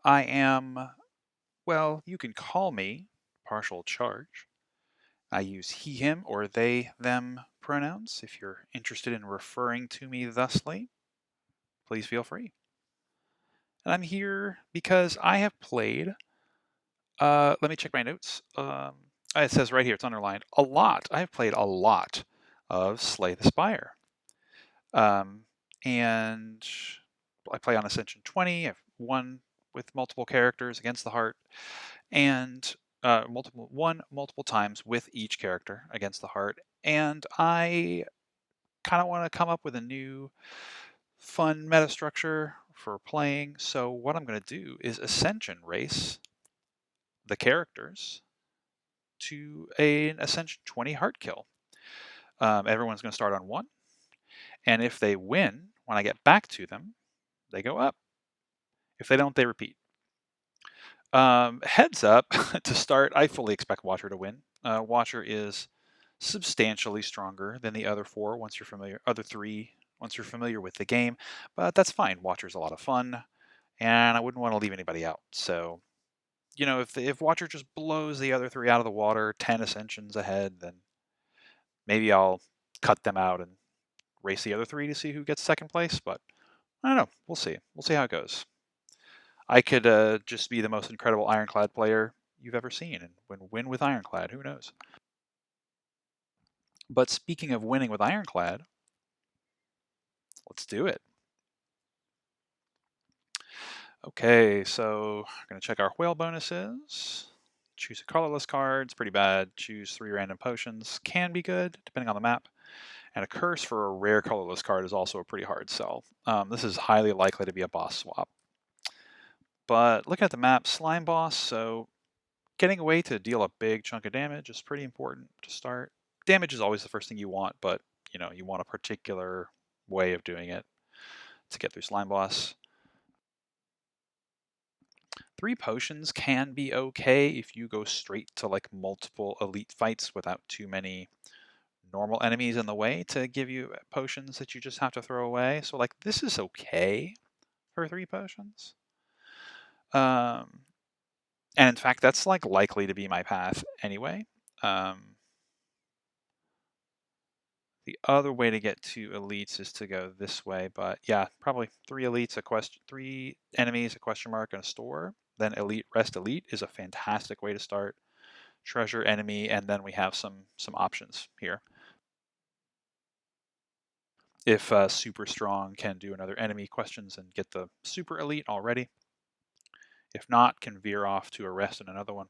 I am, well, you can call me partial charge. I use he, him, or they, them pronouns. If you're interested in referring to me thusly, please feel free. And I'm here because I have played, let me check my notes. It says right here, it's underlined, a lot. I have played a lot of Slay the Spire. Um, and I play on Ascension 20. I've won with multiple characters against the heart, and multiple times with each character against the heart. And I kind of want to come up with a new fun meta structure for playing. So what I'm going to do is Ascension race the characters to an Ascension 20 heart kill. Everyone's going to start on 1, and if they win, when I get back to them, they go up. If they don't, they repeat. Heads up, to start, I fully expect Watcher to win. Watcher is substantially stronger than the other 4 once you're familiar, other 3 once you're familiar with the game, but that's fine. Watcher's a lot of fun, and I wouldn't want to leave anybody out. So, if Watcher just blows the other 3 out of the water, 10 ascensions ahead, then maybe I'll cut them out and race the other 3 to see who gets second place, but I don't know. We'll see. We'll see how it goes. I could just be the most incredible Ironclad player you've ever seen and win with Ironclad. Who knows? But speaking of winning with Ironclad, let's do it. Okay, so I'm going to check our whale bonuses. Choose a colorless card. It's pretty bad. Choose 3 random potions. Can be good, depending on the map. And a curse for a rare colorless card is also a pretty hard sell. This is highly likely to be a boss swap. But looking at the map, slime boss, so getting away to deal a big chunk of damage is pretty important to start. Damage is always the first thing you want, but you want a particular way of doing it to get through slime boss. 3 potions can be okay if you go straight to like multiple elite fights without too many normal enemies in the way to give you potions that you just have to throw away. So like this is okay for 3 potions. And in fact, that's like likely to be my path anyway. The other way to get to elites is to go this way, but yeah, probably 3 elites, 3 enemies, a question mark, and a store. Then elite rest elite is a fantastic way to start. Treasure enemy, and then we have some options here. If super strong, can do another enemy questions and get the super elite already. If not, can veer off to arrest in another one.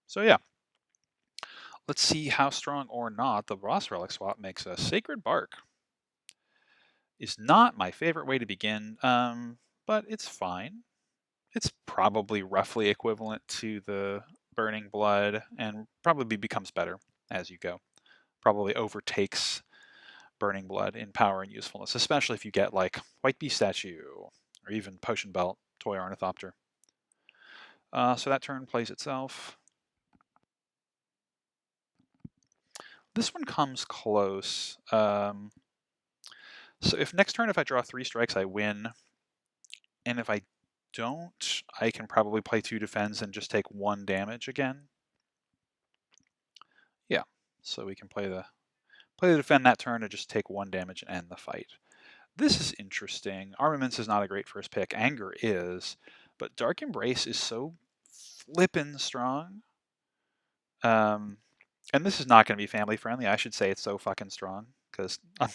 So yeah, let's see how strong or not the boss relic swap makes a Sacred Bark. Is not my favorite way to begin, but it's fine. It's probably roughly equivalent to the Burning Blood and probably becomes better as you go. Probably overtakes Burning Blood in power and usefulness, especially if you get like White Beast Statue or even Potion Belt, Toy Ornithopter. So that turn plays itself. This one comes close. So if next turn, if I draw 3 strikes, I win. And if I don't, I can probably play 2 defends and just take 1 damage again. Yeah, so we can play the defend that turn and just take 1 damage and end the fight. This is interesting. Armaments is not a great first pick. Anger is, but Dark Embrace is so flippin' strong. And this is not going to be family friendly. I should say it's so fucking strong because I'm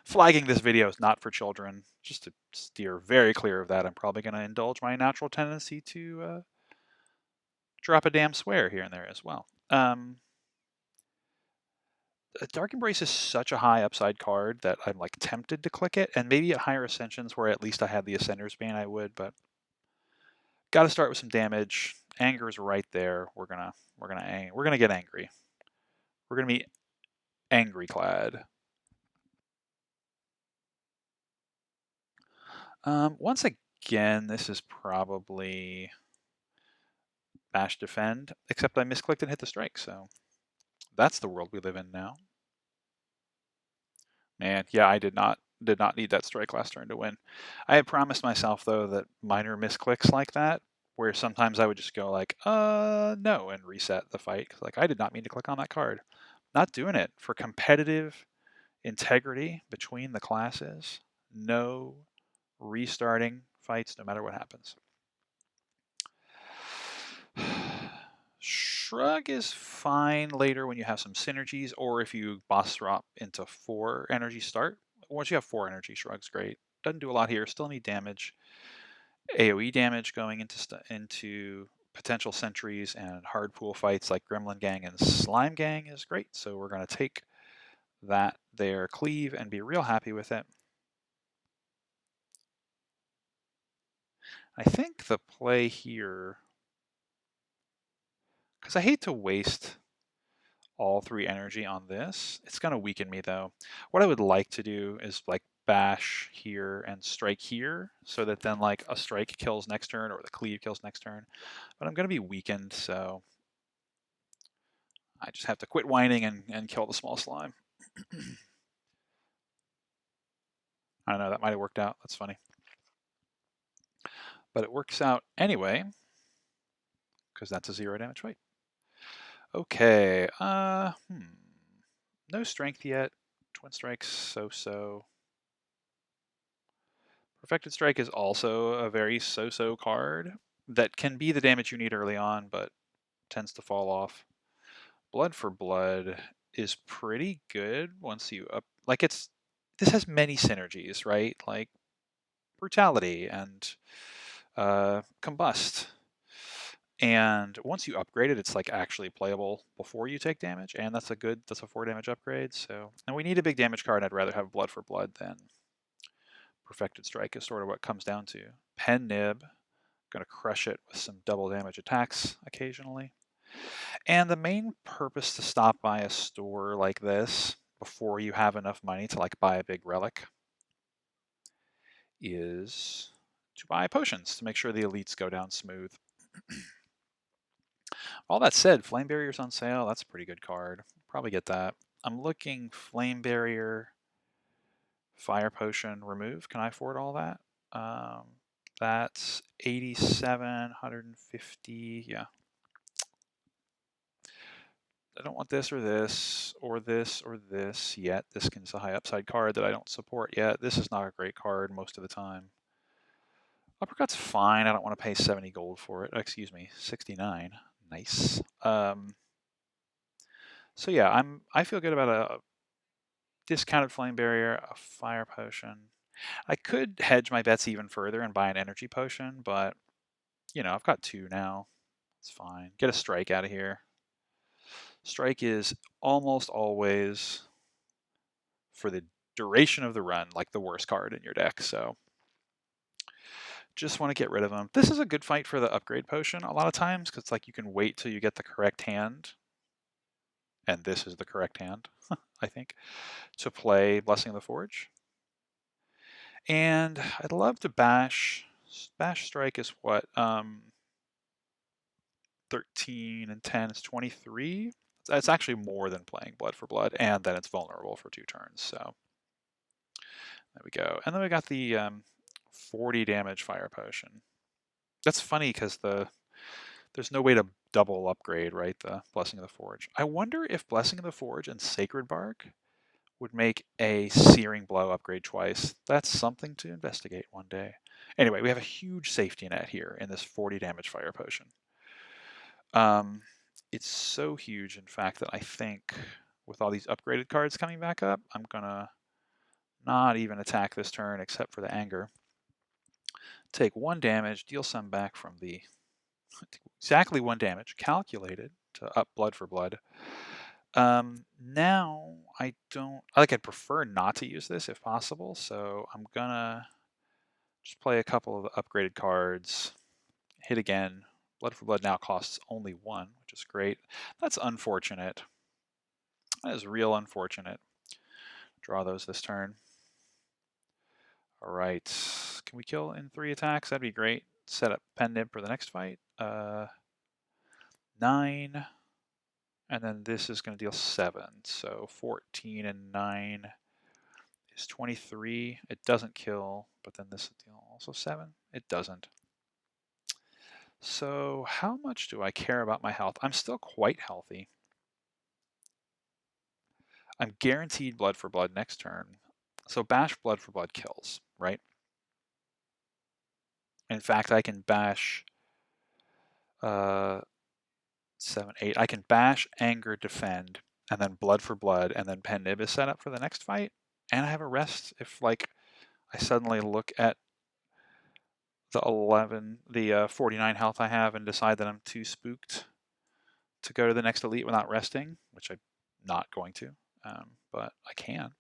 flagging this video is not for children. Just to steer very clear of that, I'm probably going to indulge my natural tendency to drop a damn swear here and there as well. Dark Embrace is such a high upside card that I'm like tempted to click it, and maybe at higher ascensions where at least I had the Ascender's Bane I would, but got to start with some damage. Anger is right there. We're gonna get angry. We're gonna be angry clad. Once again, this is probably bash defend, except I misclicked and hit the strike, so that's the world we live in now. Man, yeah, I did not need that strike last turn to win. I had promised myself though that minor misclicks like that where sometimes I would just go like, no, and reset the fight. 'Cause, like, I did not mean to click on that card. Not doing it for competitive integrity between the classes. No restarting fights, no matter what happens. Shrug is fine later when you have some synergies, or if you boss drop into 4 energy start. Once you have 4 energy, Shrug's great. Doesn't do a lot here, still need damage. AoE damage going into potential sentries and hard pool fights like Gremlin Gang and Slime Gang is great, so we're going to take that there cleave and be real happy with it. I think the play here, because I hate to waste all 3 energy on this. It's going to weaken me though. What I would like to do is like bash here and strike here so that then like a strike kills next turn or the cleave kills next turn. But I'm going to be weakened, so I just have to quit whining and kill the small slime. I don't know, that might have worked out. That's funny. But it works out anyway, because that's a 0 damage fight. Okay, no strength yet. Twin strikes, so-so. Perfected Strike is also a very so-so card that can be the damage you need early on, but tends to fall off. Blood for Blood is pretty good once you up. Like this has many synergies, right? Like Brutality and Combust. And once you upgrade it, it's like actually playable before you take damage, and that's a 4 damage upgrade. So, and we need a big damage card. I'd rather have Blood for Blood than Perfected Strike is sort of what it comes down to. Pen Nib, going to crush it with some double damage attacks occasionally. And the main purpose to stop by a store like this before you have enough money to like buy a big relic is to buy potions to make sure the elites go down smooth. All that said, Flame Barrier's on sale. That's a pretty good card. Probably get that. I'm looking Flame Barrier, Fire Potion, Remove. Can I afford all that? That's 87, 150. Yeah. I don't want this or this or this or this yet. This is a high upside card that I don't support yet. This is not a great card most of the time. Uppercut's fine. I don't want to pay 70 gold for it. Excuse me, 69. Nice. So yeah, I feel good about a discounted Flame Barrier, a Fire Potion. I could hedge my bets even further and buy an Energy Potion, but you know, I've got 2 now. It's fine. Get a Strike out of here. Strike is almost always, for the duration of the run, like the worst card in your deck, so just want to get rid of them. This is a good fight for the upgrade potion a lot of times, because it's like you can wait till you get the correct hand, and this is the correct hand, I think, to play Blessing of the Forge. And I'd love to bash. Bash Strike is what? 13 and 10 is 23. It's actually more than playing Blood for Blood, and then it's vulnerable for 2 turns, so there we go. And then we got the 40 damage Fire Potion. That's funny because there's no way to double upgrade, right? The Blessing of the Forge. I wonder if Blessing of the Forge and Sacred Bark would make a Searing Blow upgrade twice. That's something to investigate one day. Anyway, we have a huge safety net here in this 40 damage Fire Potion. It's so huge, in fact, that I think with all these upgraded cards coming back up, I'm gonna not even attack this turn except for the Anger. Take 1 damage, deal some back from the exactly 1 damage, calculated to up Blood for Blood. Now I'd prefer not to use this if possible, so I'm gonna just play a couple of the upgraded cards, hit again. Blood for Blood now costs only 1, which is great. That's unfortunate. That is real unfortunate. Draw those this turn. All right, can we kill in 3 attacks? That'd be great. Set up Pen Nib for the next fight. 9, and then this is going to deal 7. So 14 and 9 is 23. It doesn't kill, but then this will deal also 7. It doesn't. So how much do I care about my health? I'm still quite healthy. I'm guaranteed blood for blood next turn. So bash blood for blood kills, right? In fact, I can bash 7, 8. I can bash, anger, defend, and then blood for blood, and then pen nib is set up for the next fight. And I have a rest if like I suddenly look at the 49 health I have and decide that I'm too spooked to go to the next elite without resting, which I'm not going to, but I can.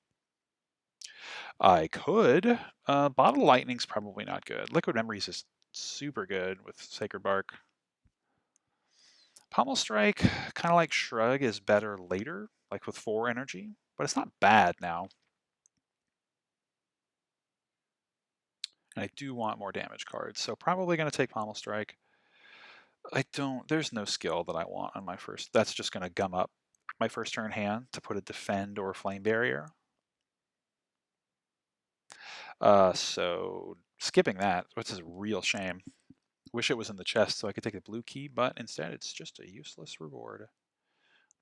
I could. Bottle Lightning's probably not good. Liquid Memories is super good with Sacred Bark. Pommel Strike, kind of like Shrug, is better later, like with 4 energy, but it's not bad now. And I do want more damage cards, so probably going to take Pommel Strike. There's no skill that I want on my first. That's just going to gum up my first turn hand to put a Defend or Flame Barrier. So skipping that, which is a real shame. Wish it was in the chest so I could take the blue key, but instead it's just a useless reward. I'm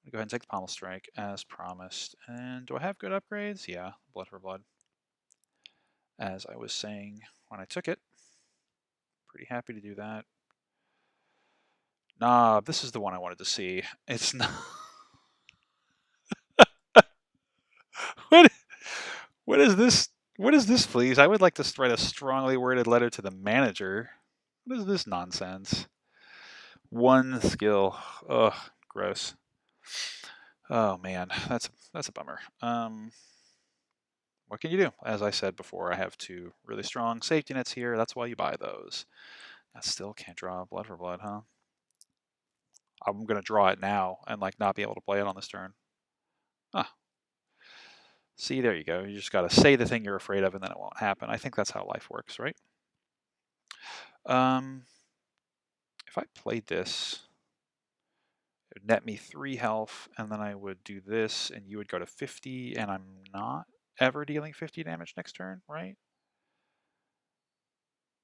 going to go ahead and take the Pommel Strike as promised. And do I have good upgrades? Yeah, Blood for Blood. As I was saying when I took it. Pretty happy to do that. Nah, this is the one I wanted to see. It's not... what, what is this? What is this, please? I would like to write a strongly worded letter to the manager. What is this nonsense? 1 skill. Ugh, gross. Oh man, that's a bummer. What can you do? As I said before, I have 2 really strong safety nets here. That's why you buy those. I still can't draw blood for blood, huh? I'm gonna draw it now and like not be able to play it on this turn. Ah, see, there you go. You just gotta say the thing you're afraid of, and then it won't happen. I think that's how life works, right? If I played this, it would net me 3 health, and then I would do this, and you would go to 50, and I'm not ever dealing 50 damage next turn, right?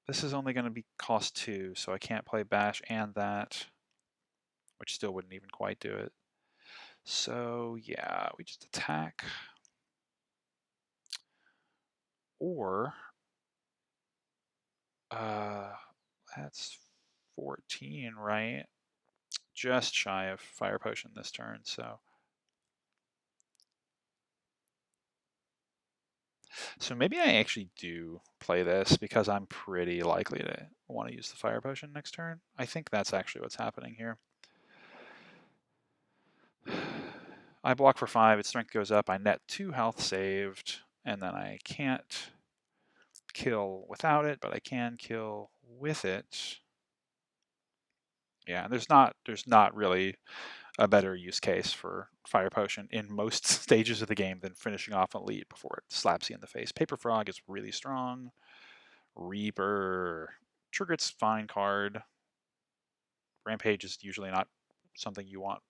This is only going to be cost 2, so I can't play bash and that, which still wouldn't even quite do it. So yeah, we just attack. Or that's 14, right? Just shy of Fire Potion this turn, so. So maybe I actually do play this because I'm pretty likely to want to use the Fire Potion next turn. I think that's actually what's happening here. I block for 5, its strength goes up, I net 2 health saved, and then I can't kill without it, but I can kill with it. Yeah, there's not really a better use case for Fire Potion in most stages of the game than finishing off an elite before it slaps you in the face. Paper Frog is really strong. Reaper. Trigger's fine card. Rampage is usually not something you want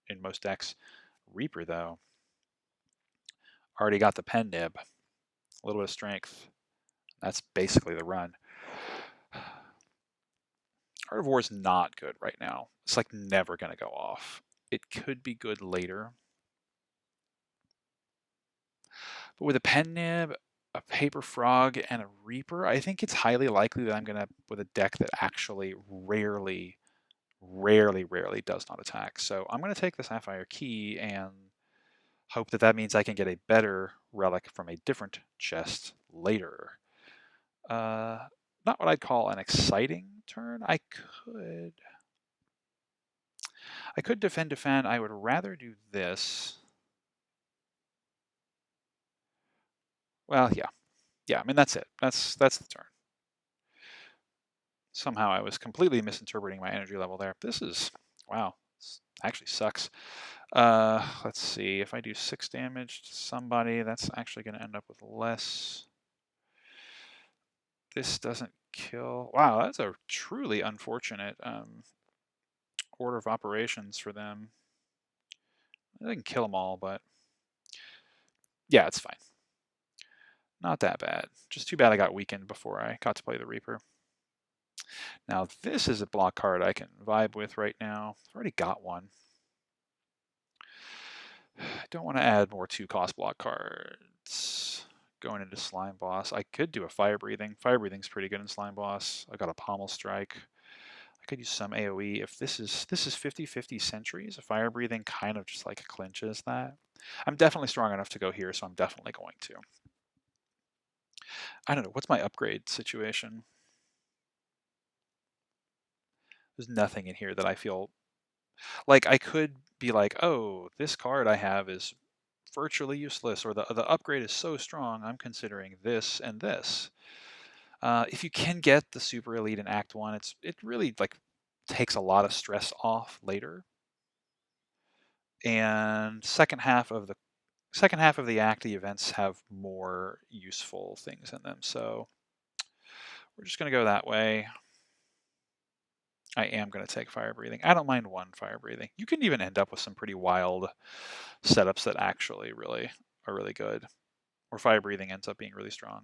in most decks. Reaper, though. Already got the pen nib. A little bit of strength. That's basically the run. Art of War is not good right now. It's like never going to go off. It could be good later. But with a pen nib, a paper frog, and a reaper, I think it's highly likely that I'm going to, with a deck that actually rarely does not attack. So I'm going to take the Sapphire Key and hope that that means I can get a better relic from a different chest later. Not what I'd call an exciting turn. I could defend. I would rather do this. Well, yeah. I mean, that's it. That's the turn. Somehow I was completely misinterpreting my energy level there. This is, wow, this actually sucks. Let's see, if I do 6 damage to somebody, that's actually going to end up with less. This doesn't kill. Wow, that's a truly unfortunate order of operations for them. I can kill them all, but yeah, it's fine. Not that bad. Just too bad I got weakened before I got to play the Reaper. Now this is a block card I can vibe with right now. I've already got one. I don't want to add more 2-cost block cards. Going into Slime Boss. I could do a Fire Breathing. Fire Breathing's pretty good in Slime Boss. I got a Pommel Strike. I could use some AoE. If this is 50-50 sentries, a Fire Breathing kind of just like clinches that. I'm definitely strong enough to go here, so I'm definitely going to. I don't know, what's my upgrade situation? There's nothing in here that I feel like I could be like, oh, this card I have is virtually useless, or the upgrade is so strong, I'm considering this and this. If you can get the Super Elite in Act 1, it really like takes a lot of stress off later. And second half of the act, the events have more useful things in them. So we're just going to go that way. I am going to take Fire Breathing. I don't mind 1 Fire Breathing. You can even end up with some pretty wild setups that actually are really good, or Fire Breathing ends up being really strong.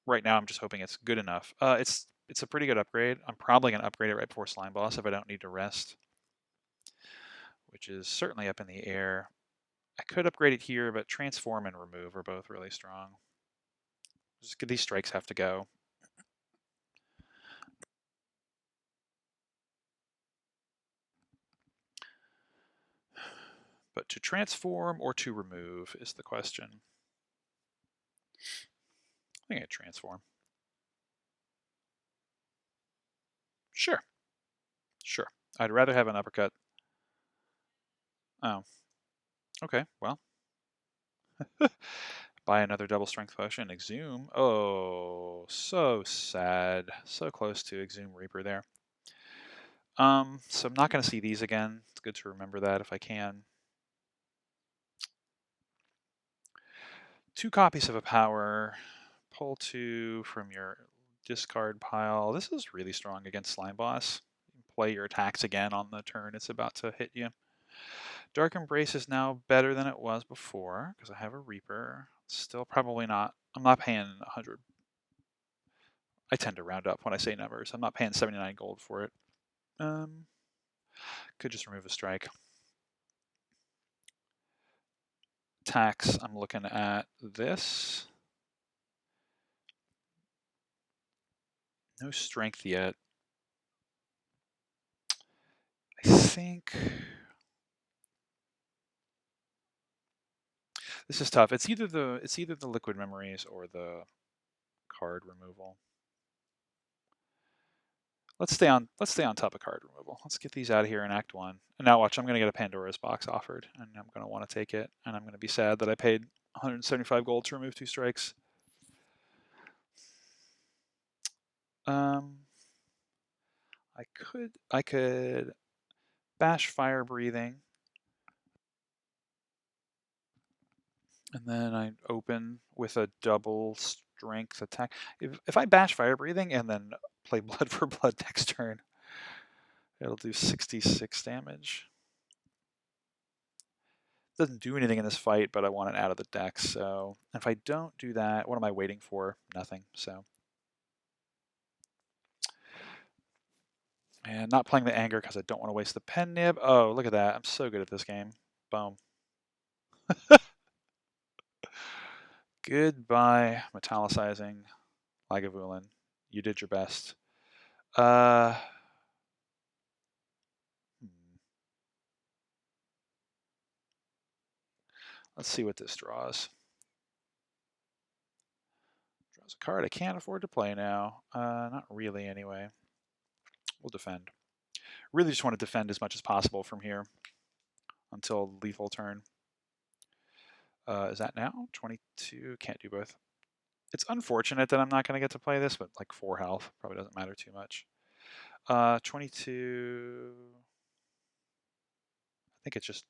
Right now, I'm just hoping it's good enough. It's a pretty good upgrade. I'm probably going to upgrade it right before Slime Boss if I don't need to rest, which is certainly up in the air. I could upgrade it here, but Transform and Remove are both really strong. These strikes have to go. But to transform or to remove is the question. I think I transform. Sure. Sure. I'd rather have an uppercut. Oh. Okay, well. Buy another double strength potion. Exhume. Oh, so sad. So close to Exhume Reaper there. So I'm not going to see these again. It's good to remember that if I can. 2 copies of a power. Pull 2 from your discard pile. This is really strong against Slime Boss. Play your attacks again on the turn it's about to hit you. Dark Embrace is now better than it was before because I have a Reaper. Still probably not. I'm not paying 100. I tend to round up when I say numbers. I'm not paying 79 gold for it. Could just remove a strike. Attacks, I'm looking at this. No strength yet. I think this is tough. It's either the liquid memories or the card removal. Let's stay on top of card removal. Let's get these out of here in Act 1. And now watch, I'm going to get a Pandora's box offered, and I'm going to want to take it, and I'm going to be sad that I paid 175 gold to remove 2 strikes. I could bash Fire Breathing, and then I open with a double strength attack. If I bash Fire Breathing and then play Blood for Blood next turn, it'll do 66 damage. Doesn't do anything in this fight, but I want it out of the deck. So if I don't do that, what am I waiting for? Nothing. So, and not playing the anger because I don't want to waste the pen nib. Oh, look at that! I'm so good at this game. Boom. Goodbye, metallicizing Lagavulin. You did your best. Hmm. Let's see what this draws. Draws a card I can't afford to play now. Not really, anyway. We'll defend. Really just want to defend as much as possible from here until lethal turn. Is that now? 22? Can't do both. It's unfortunate that I'm not going to get to play this, but like 4 health probably doesn't matter too much. 22. I think it's just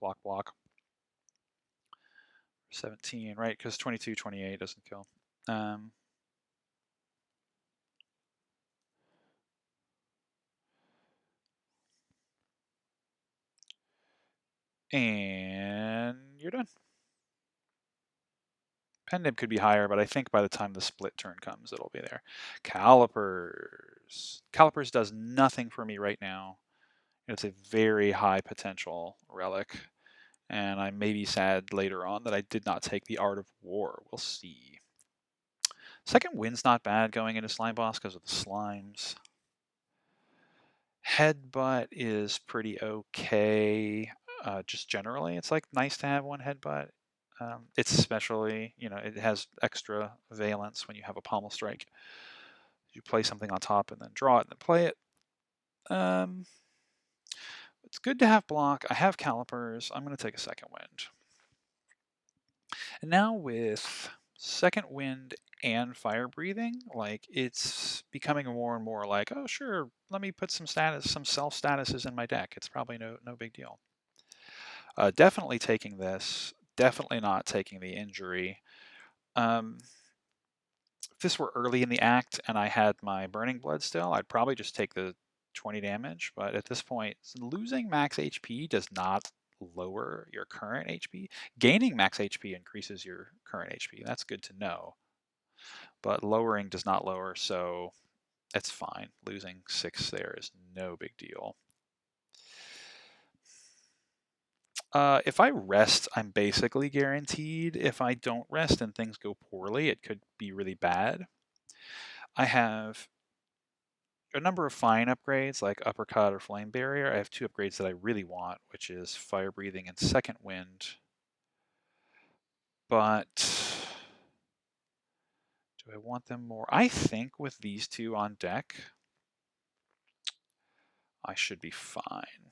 block. 17, right? Because 22, 28 doesn't kill. And you're done. Pen nib could be higher, but I think by the time the split turn comes, it'll be there. Calipers. Calipers does nothing for me right now. It's a very high potential relic, and I may be sad later on that I did not take the Art of War. We'll see. Second wind's not bad going into Slime Boss because of the slimes. Headbutt is pretty okay. Just generally, it's like nice to have one headbutt. It's especially, it has extra valence when you have a pommel strike. You play something on top and then draw it and then play it. It's good to have block. I have calipers. I'm going to take a second wind. And now with second wind and fire breathing, like it's becoming more and more like, oh sure, let me put some self statuses in my deck. It's probably no big deal. Definitely taking this. Definitely not taking the injury. If this were early in the act and I had my burning blood still, I'd probably just take the 20 damage. But at this point, losing max HP does not lower your current HP. Gaining max HP increases your current HP. That's good to know. But lowering does not lower, so it's fine. Losing 6 there is no big deal. If I rest, I'm basically guaranteed. If I don't rest and things go poorly, it could be really bad. I have a number of fine upgrades like uppercut or flame barrier. I have 2 upgrades that I really want, which is fire breathing and second wind. But do I want them more? I think with these 2 on deck, I should be fine.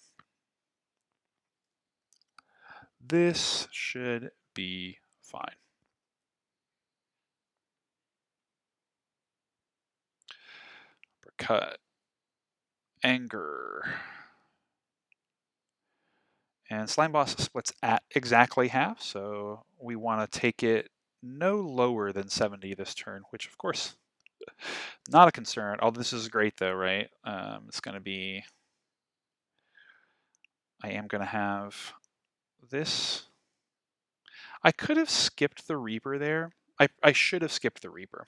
This should be fine. Uppercut. Anger. And Slime Boss splits at exactly half, so we want to take it no lower than 70 this turn, which of course, not a concern. Oh, this is great though, right? It's going to be, I am going to have this. I could have skipped the Reaper there. I should have skipped the Reaper.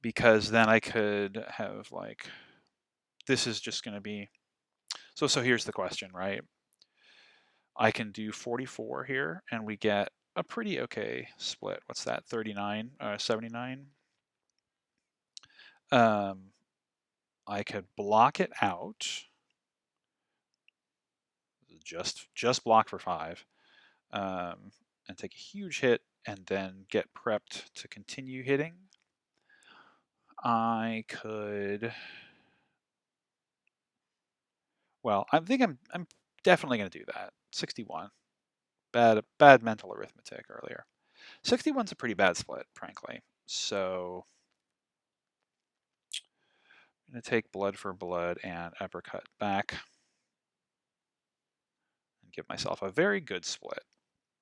Because then I could have like, this is just going to be, so here's the question, right? I can do 44 here and we get a pretty okay split. What's that? 39, 79. I could block it out. Just block for 5. And take a huge hit and then get prepped to continue hitting. I could, well, I think I'm definitely going to do that. 61. Bad mental arithmetic earlier. 61's a pretty bad split, frankly. So I'm going to take blood for blood and uppercut back and give myself a very good split.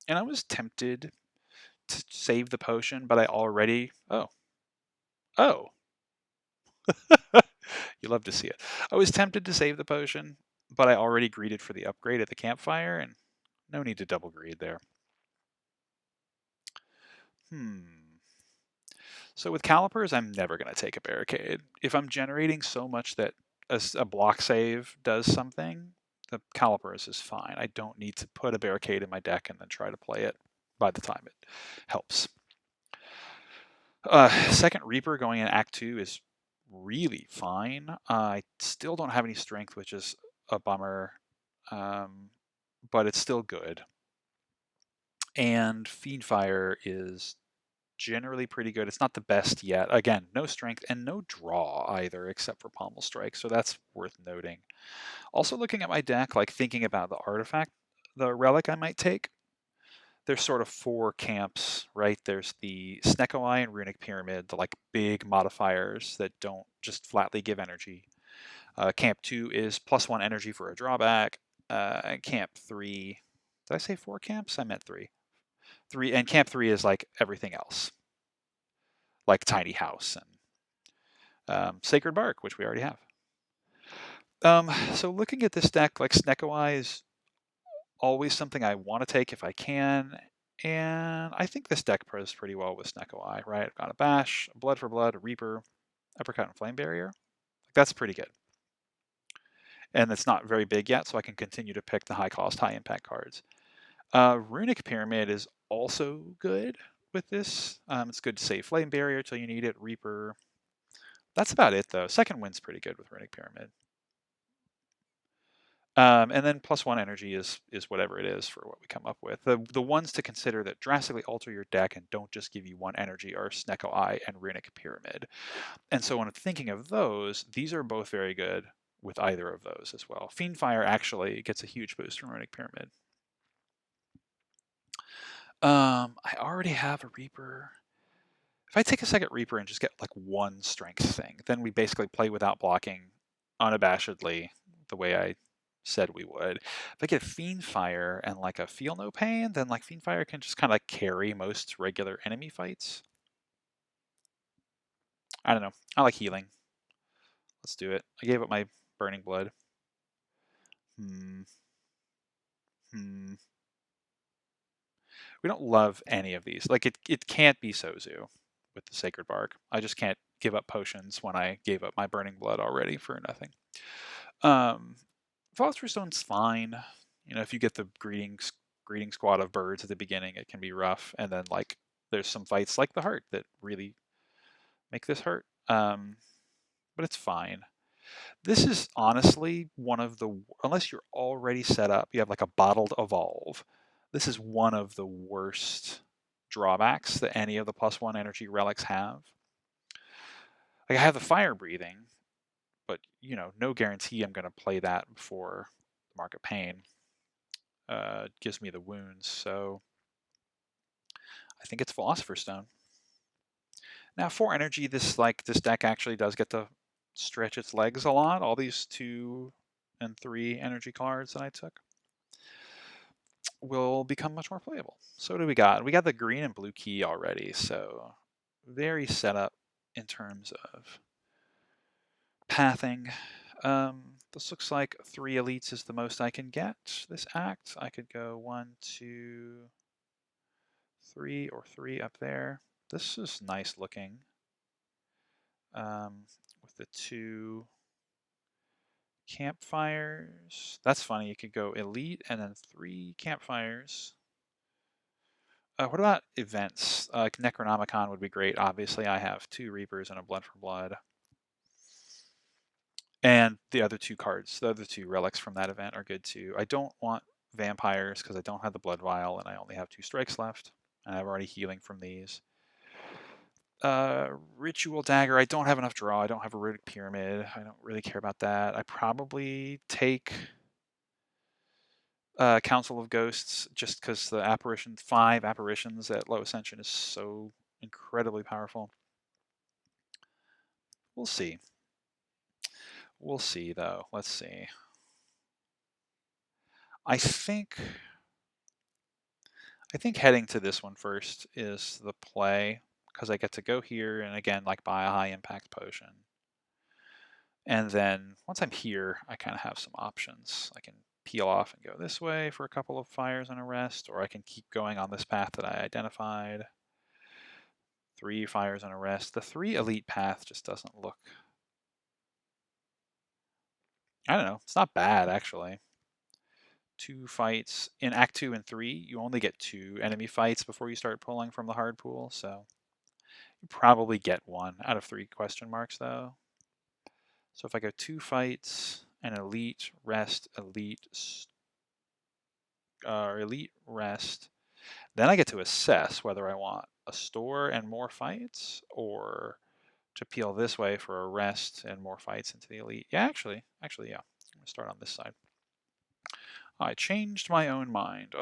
And I was tempted to save the potion, but I already, oh. You love to see it. I was tempted to save the potion, but I already greeted for the upgrade at the campfire, and no need to double greed there. So with calipers, I'm never going to take a barricade. If I'm generating so much that a block save does something, the calipers is fine. I don't need to put a barricade in my deck and then try to play it by the time it helps. Second Reaper going in Act 2 is really fine. I still don't have any strength, which is a bummer, but it's still good. And Fiendfire is generally pretty good. It's not the best yet. Again, no strength and no draw either, except for Pommel Strike, so that's worth noting. Also looking at my deck, like thinking about the artifact, the relic I might take, there's sort of 4 camps, right? There's the Snecko-Eye and Runic Pyramid, the like big modifiers that don't just flatly give energy. Camp 2 is +1 energy for a drawback. And Camp 3, did I say 4 camps? I meant 3. And Camp 3 is like everything else, like Tiny House and Sacred Bark, which we already have. So looking at this deck, like Snecko-Eye is always something I want to take if I can. And I think this deck plays pretty well with Snecko Eye, right? I've got a Bash, a Blood for Blood, a Reaper, Uppercut, and Flame Barrier. That's pretty good. And it's not very big yet, so I can continue to pick the high-cost, high-impact cards. Runic Pyramid is also good with this. It's good to save Flame Barrier till you need it. Reaper. That's about it, though. Second wind's pretty good with Runic Pyramid. And then +1 energy is whatever it is for what we come up with. The ones to consider that drastically alter your deck and don't just give you 1 energy are Snecko Eye and Runic Pyramid. And so when I'm thinking of those, these are both very good with either of those as well. Fiendfire actually gets a huge boost from Runic Pyramid. I already have a Reaper. If I take a second Reaper and just get like 1 strength thing, then we basically play without blocking unabashedly the way I said we would. If I get Fiendfire and like a Feel No Pain, then like Fiendfire can just kind of carry most regular enemy fights. I don't know. I like healing. Let's do it. I gave up my Burning Blood. We don't love any of these. Like it can't be Sozu with the Sacred Bark. I just can't give up potions when I gave up my Burning Blood already for nothing. Philosopher's Stone's fine. You know, if you get the greeting squad of birds at the beginning, it can be rough. And then like there's some fights like the Heart that really make this hurt. But it's fine. This is honestly one of the, unless you're already set up, you have like a bottled evolve. This is one of the worst drawbacks that any of the +1 energy relics have. Like I have the fire breathing, but you know, no guarantee I'm going to play that before Mark of Pain. Gives me the wounds, so I think it's Philosopher's Stone. Now, for energy, this deck actually does get to stretch its legs a lot. All these 2 and 3 energy cards that I took will become much more playable. So what do we got? We got the green and blue key already, so very set up in terms of pathing. This looks like 3 elites is the most I can get this act. I could go 1, 2, 3, or 3 up there. This is nice looking. With the 2 campfires. That's funny. You could go elite and then 3 campfires. What about events? Necronomicon would be great. Obviously, I have 2 Reapers and a Blood for Blood. And the other 2 cards, the other 2 relics from that event are good too. I don't want vampires because I don't have the Blood Vial and I only have 2 strikes left. And I'm already healing from these. Ritual Dagger, I don't have enough draw. I don't have a Runic Pyramid. I don't really care about that. I probably take Council of Ghosts just because the apparition, 5 apparitions at low ascension is so incredibly powerful. We'll see. We'll see, though. Let's see. I think heading to this one first is the play because I get to go here and again like buy a high impact potion. And then once I'm here, I kind of have some options. I can peel off and go this way for a couple of fires and a rest, or I can keep going on this path that I identified. 3 fires and a rest. The 3 elite path just doesn't look, I don't know, it's not bad actually. 2 fights. In Act 2 and 3, you only get 2 enemy fights before you start pulling from the hard pool, so you probably get 1 out of 3 question marks though. So if I go 2 fights, an elite, rest, elite, elite, rest, then I get to assess whether I want a store and more fights or to peel this way for a rest and more fights into the elite. Yeah, actually, yeah. I'm going to start on this side. I changed my own mind.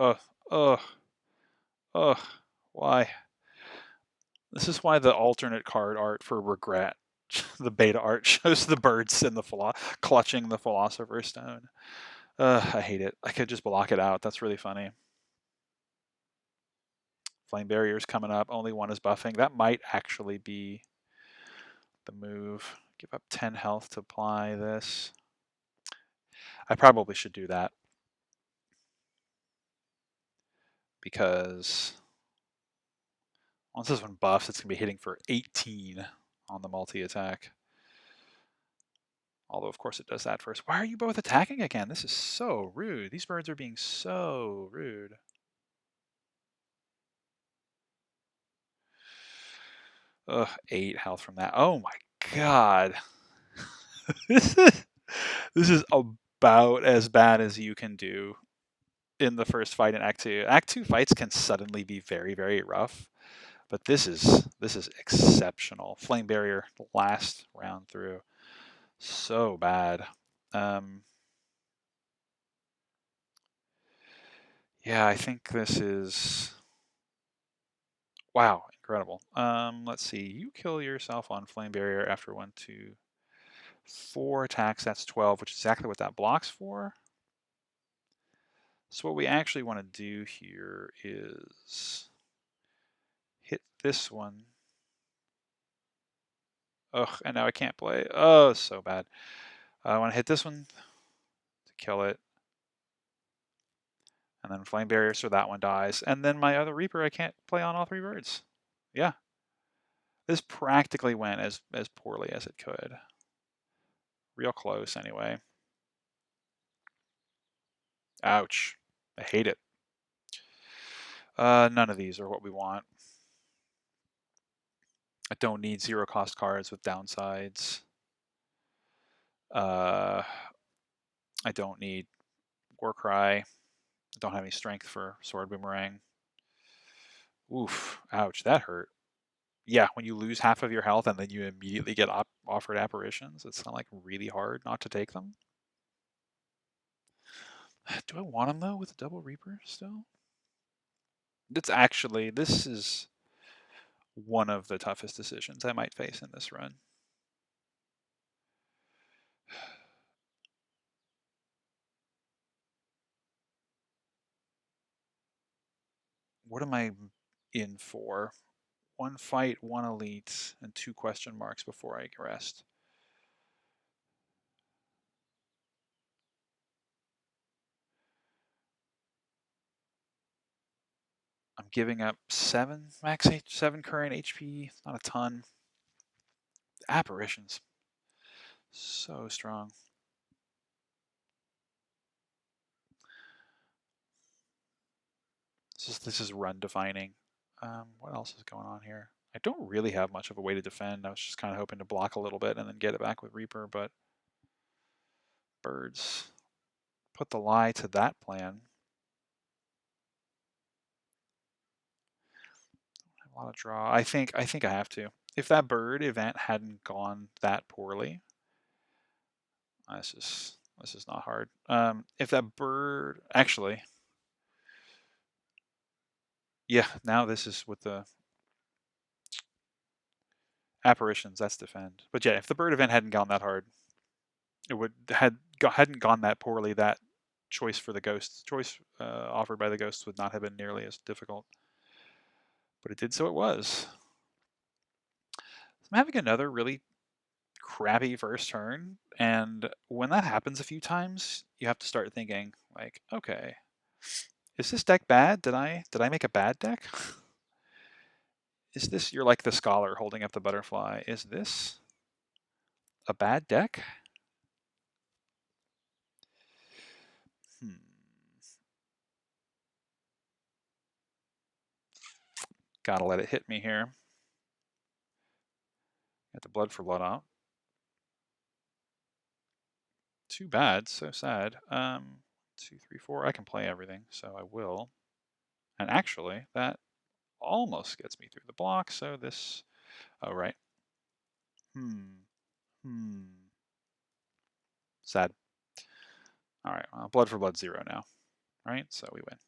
Why? This is why the alternate card art for Regret, the beta art, shows the birds and the clutching the Philosopher's Stone. I hate it. I could just block it out. That's really funny. Flame Barrier's coming up. Only 1 is buffing. That might actually be the move. Give up 10 health to apply this. I probably should do that because Once this one buffs, it's going to be hitting for 18 on the multi-attack. Although, of course, it does that first. Why are you both attacking again? This is so rude. These birds are being so rude. Ugh, 8 health from that. Oh my god. this is about as bad as you can do in the first fight in Act 2. Act 2 fights can suddenly be very, very rough, but this is exceptional. Flame barrier last round through. So bad. Yeah, I think this is wow, incredible. Let's see. You kill yourself on flame barrier after 1, 2, 4 attacks. That's 12, which is exactly what that blocks for. So what we actually want to do here is hit this one. Ugh, and now I can't play. Oh, so bad. I want to hit this one to kill it. And then flame barrier, so that one dies. And then my other Reaper, I can't play on all 3 birds. Yeah. This practically went as poorly as it could. Real close, anyway. Ouch. I hate it. None of these are what we want. I don't need 0 cost cards with downsides. I don't need Warcry. I don't have any strength for Sword Boomerang. Oof. Ouch. That hurt. Yeah, when you lose half of your health and then you immediately get offered apparitions, it's kind of like really hard not to take them. Do I want them though with a double Reaper still? This is one of the toughest decisions I might face in this run. What am I in for? 1 fight, 1 elite, and 2 question marks before I rest. I'm giving up 7 7 current HP, not a ton. Apparitions, so strong. This is run defining. What else is going on here? I don't really have much of a way to defend. I was just kind of hoping to block a little bit and then get it back with Reaper, but birds put the lie to that plan. A lot of draw. I think I have to. If that bird event hadn't gone that poorly, this is not hard. If that bird actually, yeah. Now this is with the apparitions. That's defend. But yeah, if the bird event hadn't gone that hard, it hadn't gone that poorly. That choice for the ghosts, offered by the ghosts would not have been nearly as difficult. But it did, so it was. I'm having another really crappy first turn, and when that happens a few times, you have to start thinking like, okay, is this deck bad? Did I make a bad deck? Is this, you're like the scholar holding up the butterfly, is this a bad deck? Gotta let it hit me here. Get the blood for blood out. Too bad, so sad. 2, 3, 4. I can play everything, so I will. And actually, that almost gets me through the block, so this... Oh, right. Sad. All right, well, blood for blood 0 now. Right, so we win.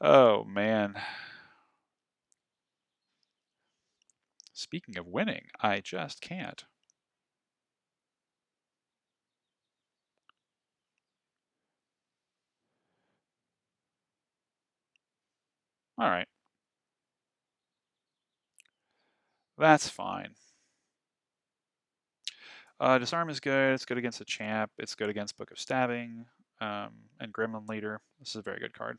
Oh, man. Speaking of winning, I just can't. All right. That's fine. Disarm is good. It's good against the champ. It's good against Book of Stabbing and Gremlin Leader. This is a very good card.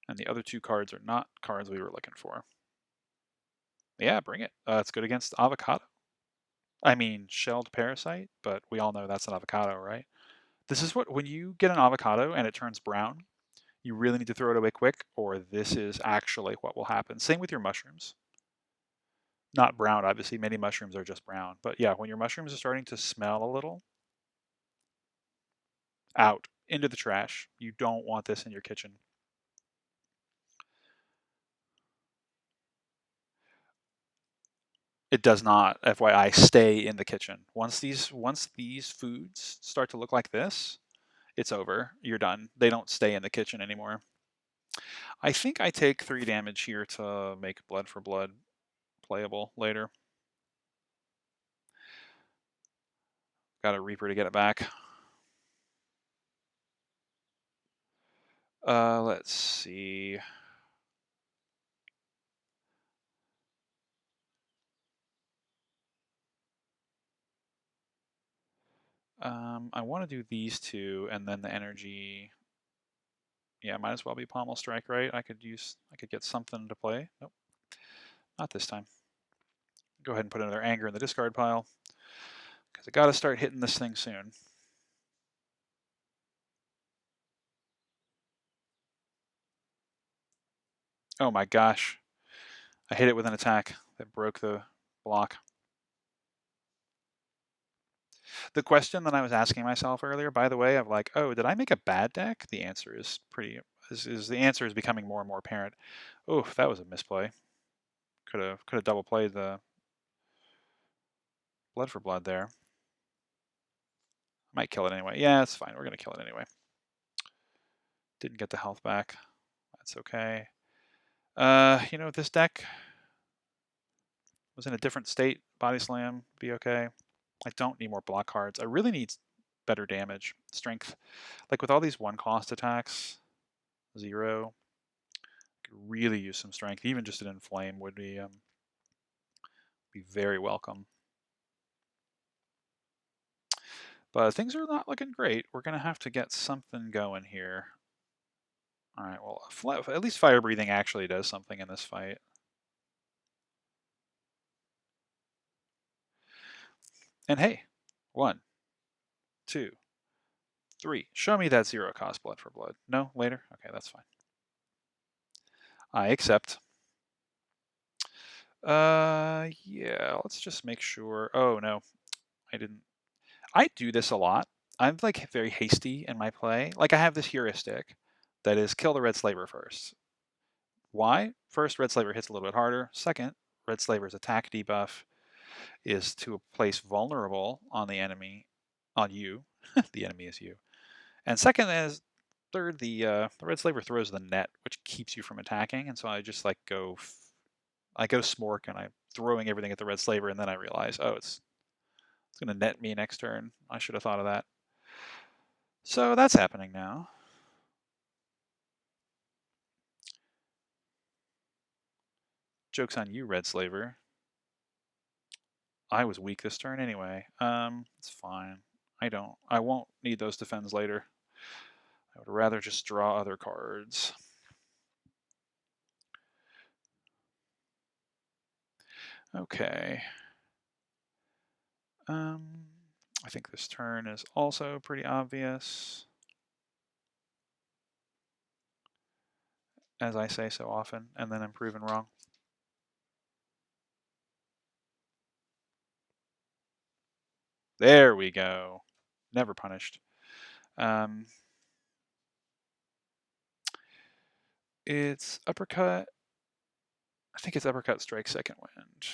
And the other two cards are not cards we were looking for. Yeah, bring it. It's good against Avocado. I mean, Shelled Parasite, but we all know that's an avocado, right? This is what, when you get an avocado and it turns brown, you really need to throw it away quick, or this is actually what will happen. Same with your mushrooms. Not brown, obviously. Many mushrooms are just brown. But yeah, when your mushrooms are starting to smell a little, out, into the trash. You don't want this in your kitchen. It does not, FYI, stay in the kitchen. Once these foods start to look like this, it's over. You're done. They don't stay in the kitchen anymore. I think I take 3 damage here to make Blood for Blood playable later. Got a Reaper to get it back. Let's see. I want to do these two, and then the energy. Yeah, might as well be Pommel Strike, right? I could get something to play. Nope, not this time. Go ahead and put another Anger in the discard pile, because I got to start hitting this thing soon. Oh my gosh. I hit it with an attack that broke the block. The question that I was asking myself earlier, by the way, of like, oh, did I make a bad deck? The answer is the answer is becoming more and more apparent. Oh, that was a misplay. Could have double played the Blood for Blood there. Might kill it anyway. Yeah, it's fine. We're gonna kill it anyway. Didn't get the health back. That's okay. This deck was in a different state. Body Slam, be okay. I don't need more block cards. I really need better damage. Strength. Like with all these 1-cost attacks, 0, could really use some strength. Even just an Inflame would be very welcome. But things are not looking great. We're going to have to get something going here. All right, well, at least Fire Breathing actually does something in this fight. And hey, 1, 2, 3. Show me that 0-cost Blood for Blood. No, later? Okay, that's fine. I accept. Yeah, let's just make sure. Oh, no, I didn't. I do this a lot. I'm like very hasty in my play. Like I have this heuristic that is kill the Red Slaver first. Why? First, Red Slaver hits a little bit harder. Second, Red Slaver's attack debuff is to a place vulnerable on the enemy, on you. The enemy is you. And second is, third, the Red Slaver throws the net, which keeps you from attacking. And so I just like I go smork and I'm throwing everything at the Red Slaver, and then I realize, oh, it's going to net me next turn. I should have thought of that. So that's happening now. Joke's on you, Red Slaver. I was weak this turn anyway. It's fine. I won't need those defends later. I would rather just draw other cards. Okay. I think this turn is also pretty obvious. As I say so often, and then I'm proven wrong. There we go. Never punished. It's uppercut. I think it's uppercut, strike, second wind.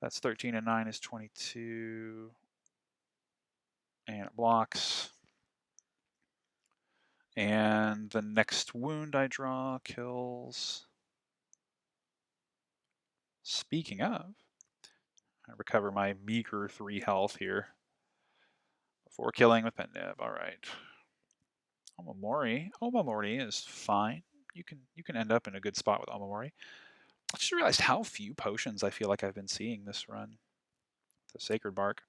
That's 13 and 9 is 22. And it blocks. And the next wound I draw kills. Speaking of, I recover my meager 3 health here before killing with Pen Nib. All right. Omamori. Omamori is fine. You can end up in a good spot with Omamori. I just realized how few potions I feel like I've been seeing this run. The Sacred Bark.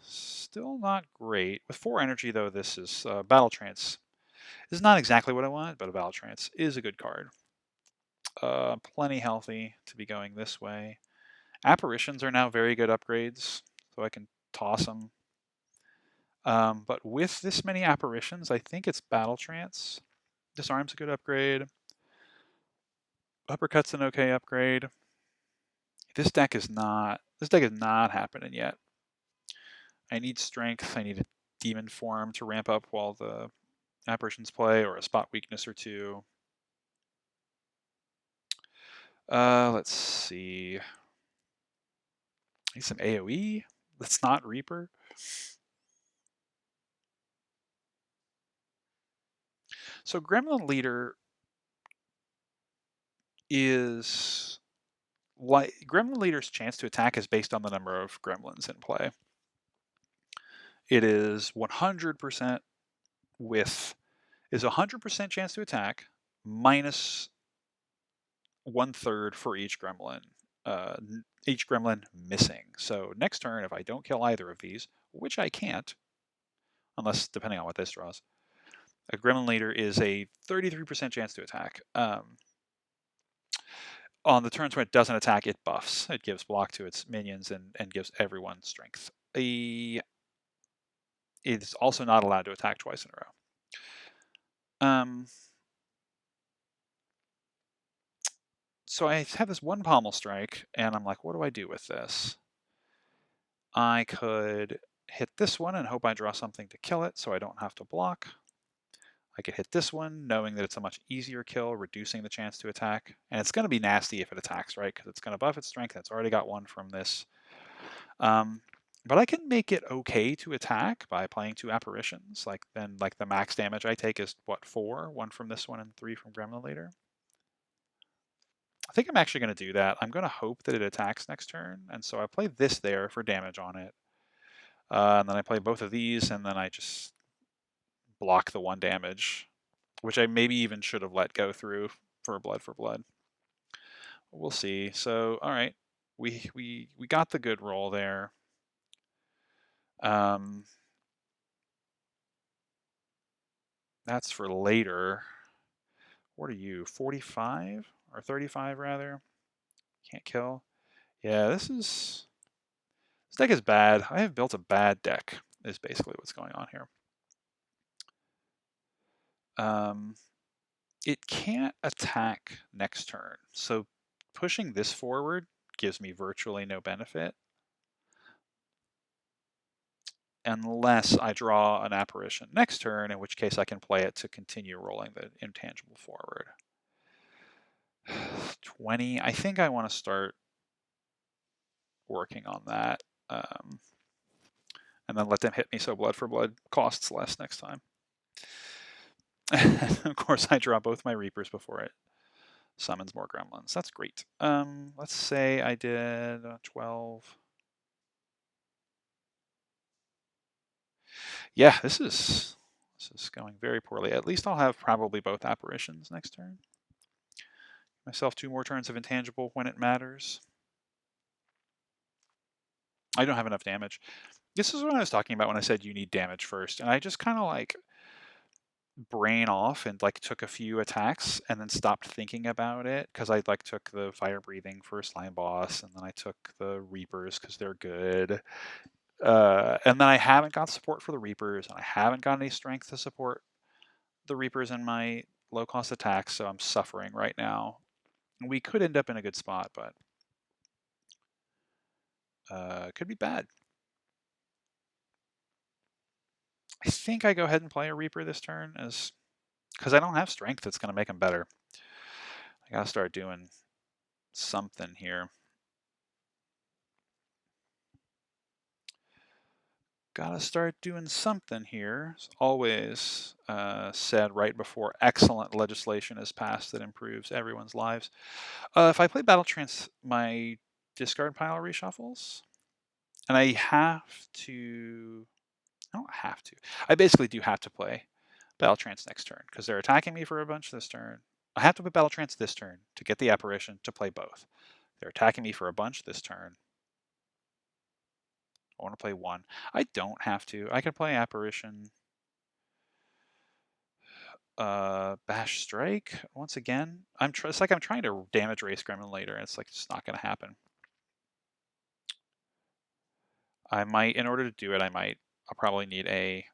Still not great. With 4 energy, though, this is Battle Trance. This is not exactly what I want, but a Battle Trance is a good card. Plenty healthy to be going this way. Apparitions are now very good upgrades, so I can toss them. But with this many apparitions, I think it's Battle Trance. Disarm's a good upgrade. Uppercut's an okay upgrade. This deck is not happening yet. I need strength. I need a demon form to ramp up while the apparitions play, or a spot weakness or two. Let's see. Need some AoE. That's not Reaper. So Gremlin Leader is like Gremlin Leader's chance to attack is based on the number of gremlins in play. It is 100% with is 100% chance to attack minus 1/3 for each gremlin. Each gremlin missing. So next turn, if I don't kill either of these, which I can't, unless depending on what this draws, a gremlin leader is a 33% chance to attack. On the turns when it doesn't attack, it buffs. It gives block to its minions and gives everyone strength. It's also not allowed to attack twice in a row. So I have this one pommel strike, and I'm like, what do I do with this? I could hit this one and hope I draw something to kill it so I don't have to block. I could hit this one, knowing that it's a much easier kill, reducing the chance to attack. And it's going to be nasty if it attacks, right? Because it's going to buff its strength, and it's already got 1 from this. But I can make it okay to attack by playing 2 apparitions. Then the max damage I take is, what, 4? 1 from this one and 3 from Gremlin Leader. I think I'm actually going to do that. I'm going to hope that it attacks next turn, and so I play this there for damage on it. And then I play both of these, and then I just block the 1 damage, which I maybe even should have let go through for blood for blood. We'll see. So, all right, we got the good roll there. That's for later. What are you, 45 or 35 rather? Can't kill. Yeah, this deck is bad. I have built a bad deck, is basically what's going on here. It can't attack next turn, so pushing this forward gives me virtually no benefit unless I draw an apparition next turn, in which case I can play it to continue rolling the intangible forward. 20. I think I want to start working on that. And then let them hit me so blood for blood costs less next time. Of course, I draw both my Reapers before it summons more gremlins. That's great. Let's say I did 12. Yeah, this is going very poorly. At least I'll have probably both apparitions next turn. Myself 2 more turns of intangible when it matters. I don't have enough damage. This is what I was talking about when I said you need damage first, and I just kind of brain off and took a few attacks and then stopped thinking about it because I took the fire breathing for slime boss, and then I took the Reapers because they're good. And then I haven't got support for the Reapers, and I haven't got any strength to support the Reapers in my low cost attacks, so I'm suffering right now. We could end up in a good spot, but it could be bad. I think I go ahead and play a Reaper this turn, because I don't have strength that's going to make them better. I got to start doing something here. Gotta start doing something here. It's always said right before excellent legislation is passed that improves everyone's lives. If I play Battle Trance, my discard pile reshuffles. And I don't have to. I basically do have to play Battle Trance next turn because they're attacking me for a bunch this turn. I have to put Battle Trance this turn to get the apparition to play both. They're attacking me for a bunch this turn. I want to play one. I don't have to. I can play apparition. Bash Strike once again. It's like I'm trying to damage Race Gremlin later, and it's like it's not going to happen. I might, in order to do it, I'll probably need a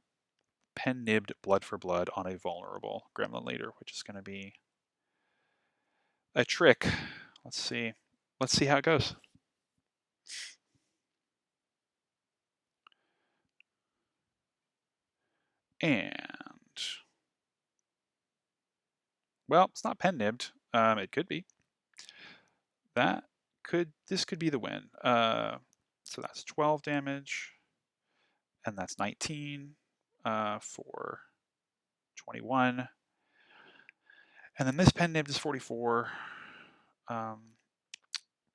pen nibbed Blood for Blood on a vulnerable Gremlin leader, which is going to be a trick. Let's see. Let's see how it goes. And well, it's not pen nibbed. It could be. This could be the win. So that's 12 damage, and that's 19 for 21. And then this pen nibbed is 44.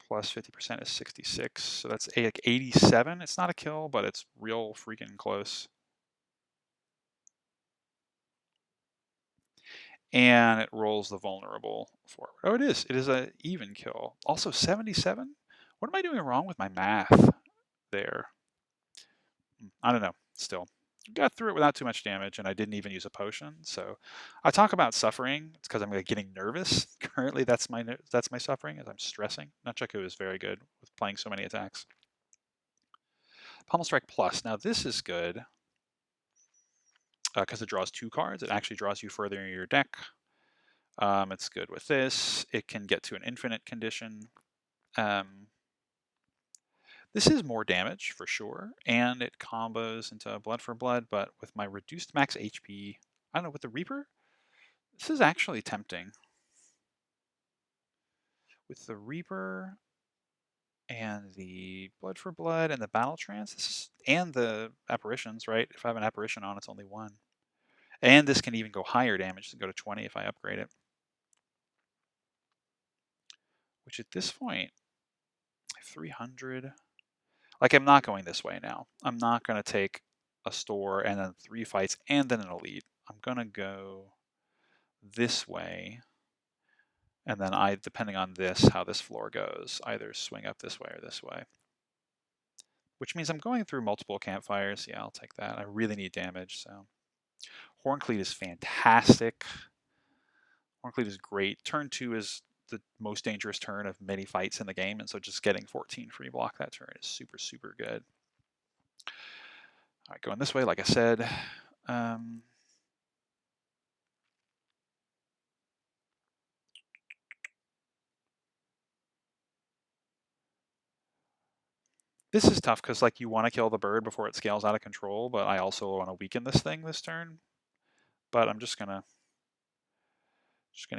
Plus 50% is 66. So that's like 87. It's not a kill, but it's real freaking close. And it rolls the vulnerable forward. Oh, it is. It is an even kill. Also 77? What am I doing wrong with my math there? I don't know. Still. Got through it without too much damage, and I didn't even use a potion. So I talk about suffering. It's because I'm getting nervous. Currently, that's my suffering, as I'm stressing. Nunchaku is very good with playing so many attacks. Pummel Strike Plus. Now this is good because it draws 2 cards. It actually draws you further in your deck. It's good with this. It can get to an infinite condition. This is more damage for sure, and it combos into Blood for Blood, but with my reduced max HP, I don't know, with the Reaper, this is actually tempting. With the Reaper and the Blood for Blood and the Battle Trance, and the Apparitions, right? If I have an Apparition on, it's only 1. And this can even go higher damage to go to 20 if I upgrade it. Which at this point, 300. Like, I'm not going this way now. I'm not going to take a store and then 3 fights and then an elite. I'm going to go this way. And then depending on how this floor goes, either swing up this way or this way. Which means I'm going through multiple campfires. Yeah, I'll take that. I really need damage, so. Horncleat is fantastic. Horncleat is great. Turn 2 is the most dangerous turn of many fights in the game, and so just getting 14 free block that turn is super, super good. All right, going this way, like I said. This is tough because like you want to kill the bird before it scales out of control, but I also want to weaken this thing this turn. But I'm just gonna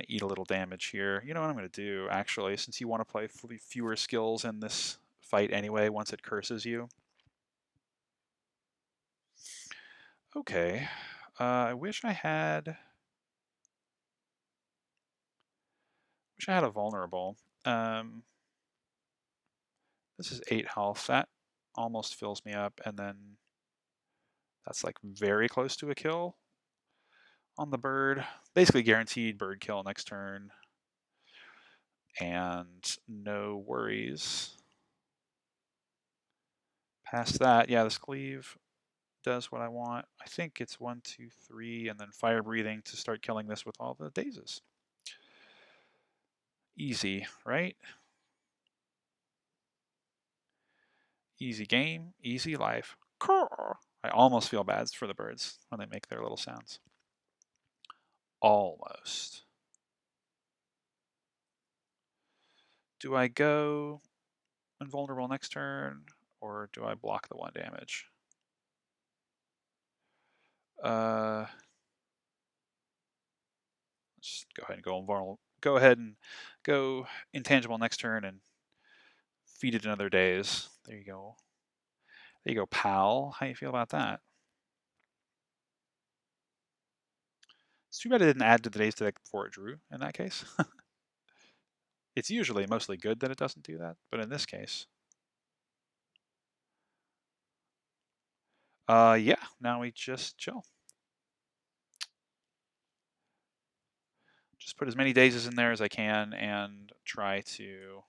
eat a little damage here. You know what I'm gonna do actually, since you want to play fewer skills in this fight anyway once it curses you. Okay, I wish I had a vulnerable. This is 8 health. That almost fills me up, and then that's like very close to a kill on the bird. Basically guaranteed bird kill next turn. And no worries. Past that, yeah, this cleave does what I want. I think it's 1, 2, 3, and then fire breathing to start killing this with all the dazes. Easy, right? Easy game, easy life. I almost feel bad for the birds when they make their little sounds. Almost. Do I go invulnerable next turn, or do I block the 1 damage? Just go ahead and go invulnerable. Go ahead and go intangible next turn and feed it another daze. There you go. There you go, pal. How you feel about that? It's too bad it didn't add to the daze deck before it drew in that case. It's usually mostly good that it doesn't do that, but in this case. Yeah, now we just chill. Just put as many dazes in there as I can and try to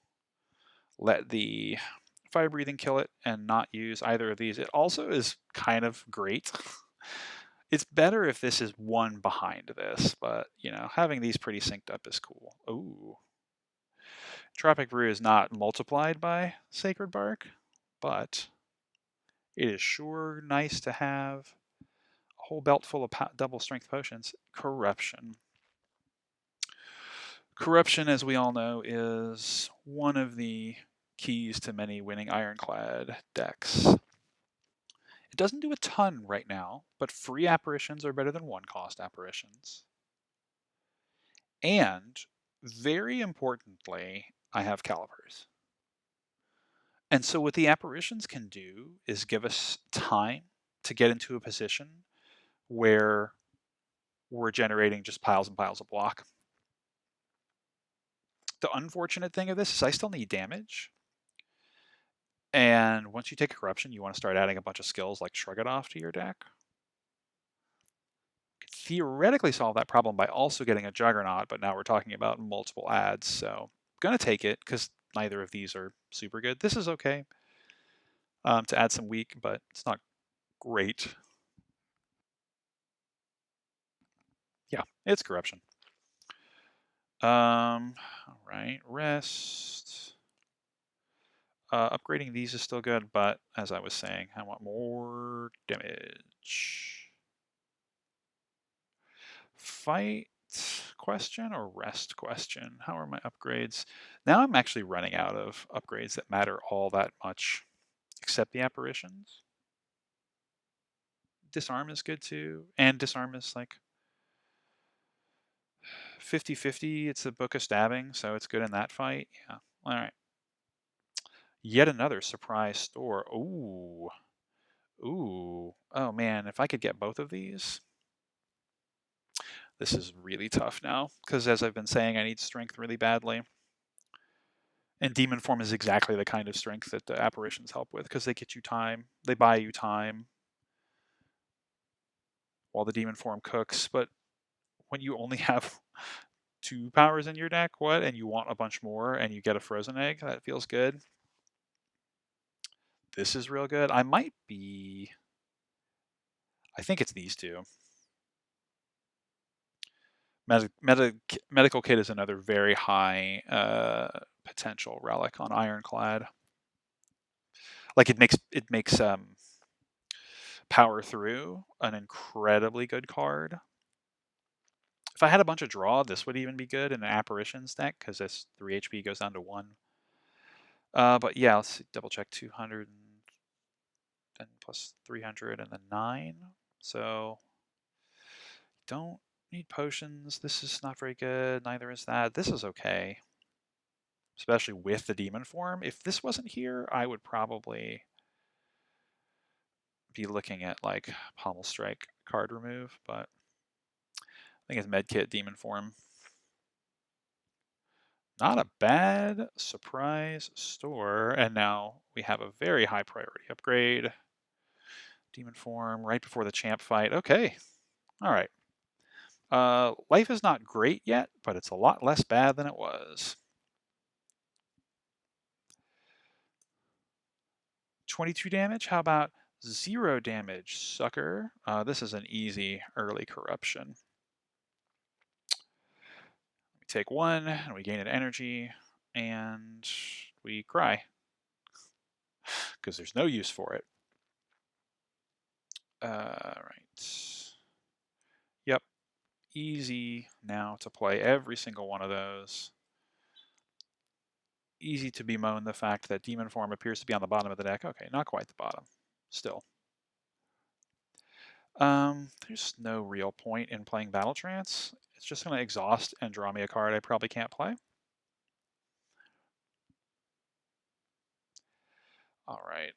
let the fire breathing kill it and not use either of these. It also is kind of great. It's better if this is one behind this, but you know, having these pretty synced up is cool. Ooh. Tropic Brew is not multiplied by Sacred Bark, but it is sure nice to have a whole belt full of double strength potions. Corruption. Corruption, as we all know, is one of the keys to many winning Ironclad decks. It doesn't do a ton right now, but free apparitions are better than one cost apparitions. And very importantly, I have calipers. And so what the apparitions can do is give us time to get into a position where we're generating just piles and piles of block. The unfortunate thing of this is I still need damage. And once you take a corruption, you want to start adding a bunch of skills like Shrug It Off to your deck. You could theoretically solve that problem by also getting a Juggernaut, but now we're talking about multiple adds. So I'm going to take it because neither of these are super good. This is okay to add some weak, but it's not great. Yeah, it's corruption. All right, rest. Upgrading these is still good, but as I was saying, I want more damage. Fight question or rest question? How are my upgrades? Now I'm actually running out of upgrades that matter all that much, except the apparitions. Disarm is good too, and disarm is like 50-50. It's a book of stabbing, so it's good in that fight. Yeah. All right. Yet another surprise store. Ooh. Ooh. Oh man, if I could get both of these. This is really tough now, because as I've been saying, I need strength really badly. And demon form is exactly the kind of strength that the apparitions help with, because they get you time. They buy you time while the demon form cooks. But when you only have 2 powers in your deck, and you want a bunch more, and you get a frozen egg, that feels good. This is real good. I might be... I think it's these two. Medical Kit is another very high potential relic on Ironclad. Like it makes Power Through an incredibly good card. If I had a bunch of draw, this would even be good in an apparitions deck because this 3 HP goes down to 1. But yeah, let's see, double check 200 and plus 300 and then 9. So don't need potions. This is not very good. Neither is that. This is okay, especially with the demon form. If this wasn't here, I would probably be looking at like Pommel Strike card remove, but I think it's Medkit demon form. Not a bad surprise store, and now we have a very high priority upgrade. Demon form right before the champ fight. Okay, all right. Life is not great yet, but it's a lot less bad than it was. 22 damage? How about 0 damage, sucker? This is an easy early corruption. We take 1, and we gain an energy, and we cry. Because there's no use for it. Right. Yep. Easy now to play every single one of those. Easy to bemoan the fact that demon form appears to be on the bottom of the deck. Okay, not quite the bottom. Still. There's no real point in playing Battle Trance. It's just going to exhaust and draw me a card I probably can't play. All right.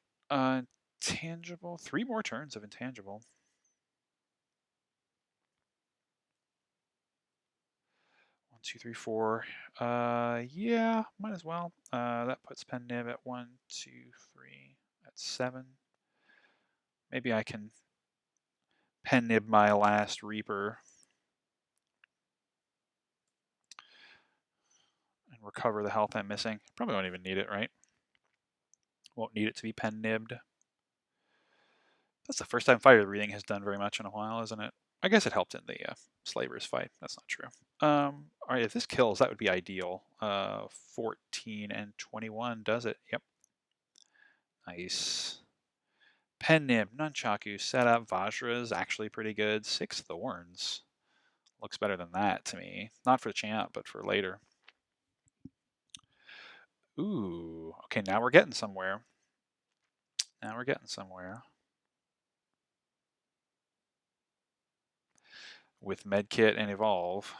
Tangible. 3 more turns of intangible. 1, 2, 3, 4. Yeah, might as well. That puts Pen Nib at 1, 2, 3, at 7. Maybe I can Pen Nib my last Reaper. recover the health I'm missing. Probably won't even need it, right? Won't need it to be pen nibbed. That's the first time fire breathing has done very much in a while, isn't it? I guess it helped in the Slavers fight. That's not true. All right, if this kills, that would be ideal. 14 and 21 does it. Yep. Nice. Pen nib, nunchaku, setup, Vajra is actually pretty good. 6 thorns. Looks better than that to me. Not for the champ, but for later. Ooh, okay, now we're getting somewhere. Now we're getting somewhere. With medkit and evolve.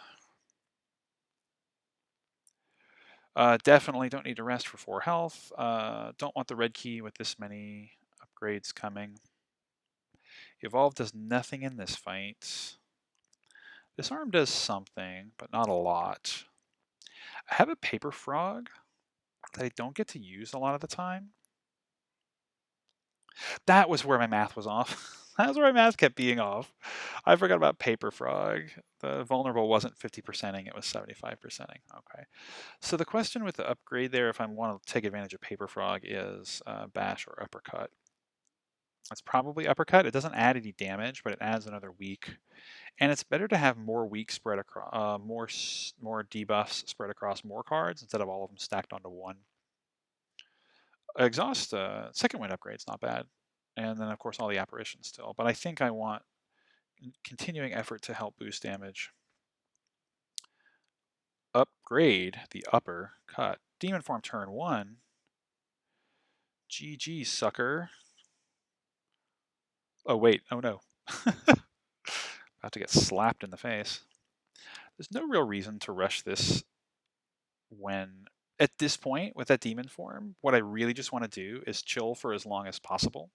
Definitely don't need to rest for 4 health. Don't want the red key with this many upgrades coming. Evolve does nothing in this fight. Disarm does something, but not a lot. I have a paper frog that I don't get to use a lot of the time. That was where my math was off. That was where my math kept being off. I forgot about paper frog. The vulnerable wasn't 50%ing, it was 75%ing. Okay. So the question with the upgrade there, if I want to take advantage of paper frog, is bash or uppercut. It's probably uppercut. It doesn't add any damage, but it adds another weak. And it's better to have more weak spread across, more debuffs spread across more cards instead of all of them stacked onto one. Exhaust, second wind upgrade's not bad. And then of course all the apparitions still. But I think I want continuing effort to help boost damage. Upgrade the upper cut. Demon form turn 1. GG, sucker. Oh wait, oh no. About to get slapped in the face. There's no real reason to rush this when, at this point, with that demon form, what I really just want to do is chill for as long as possible.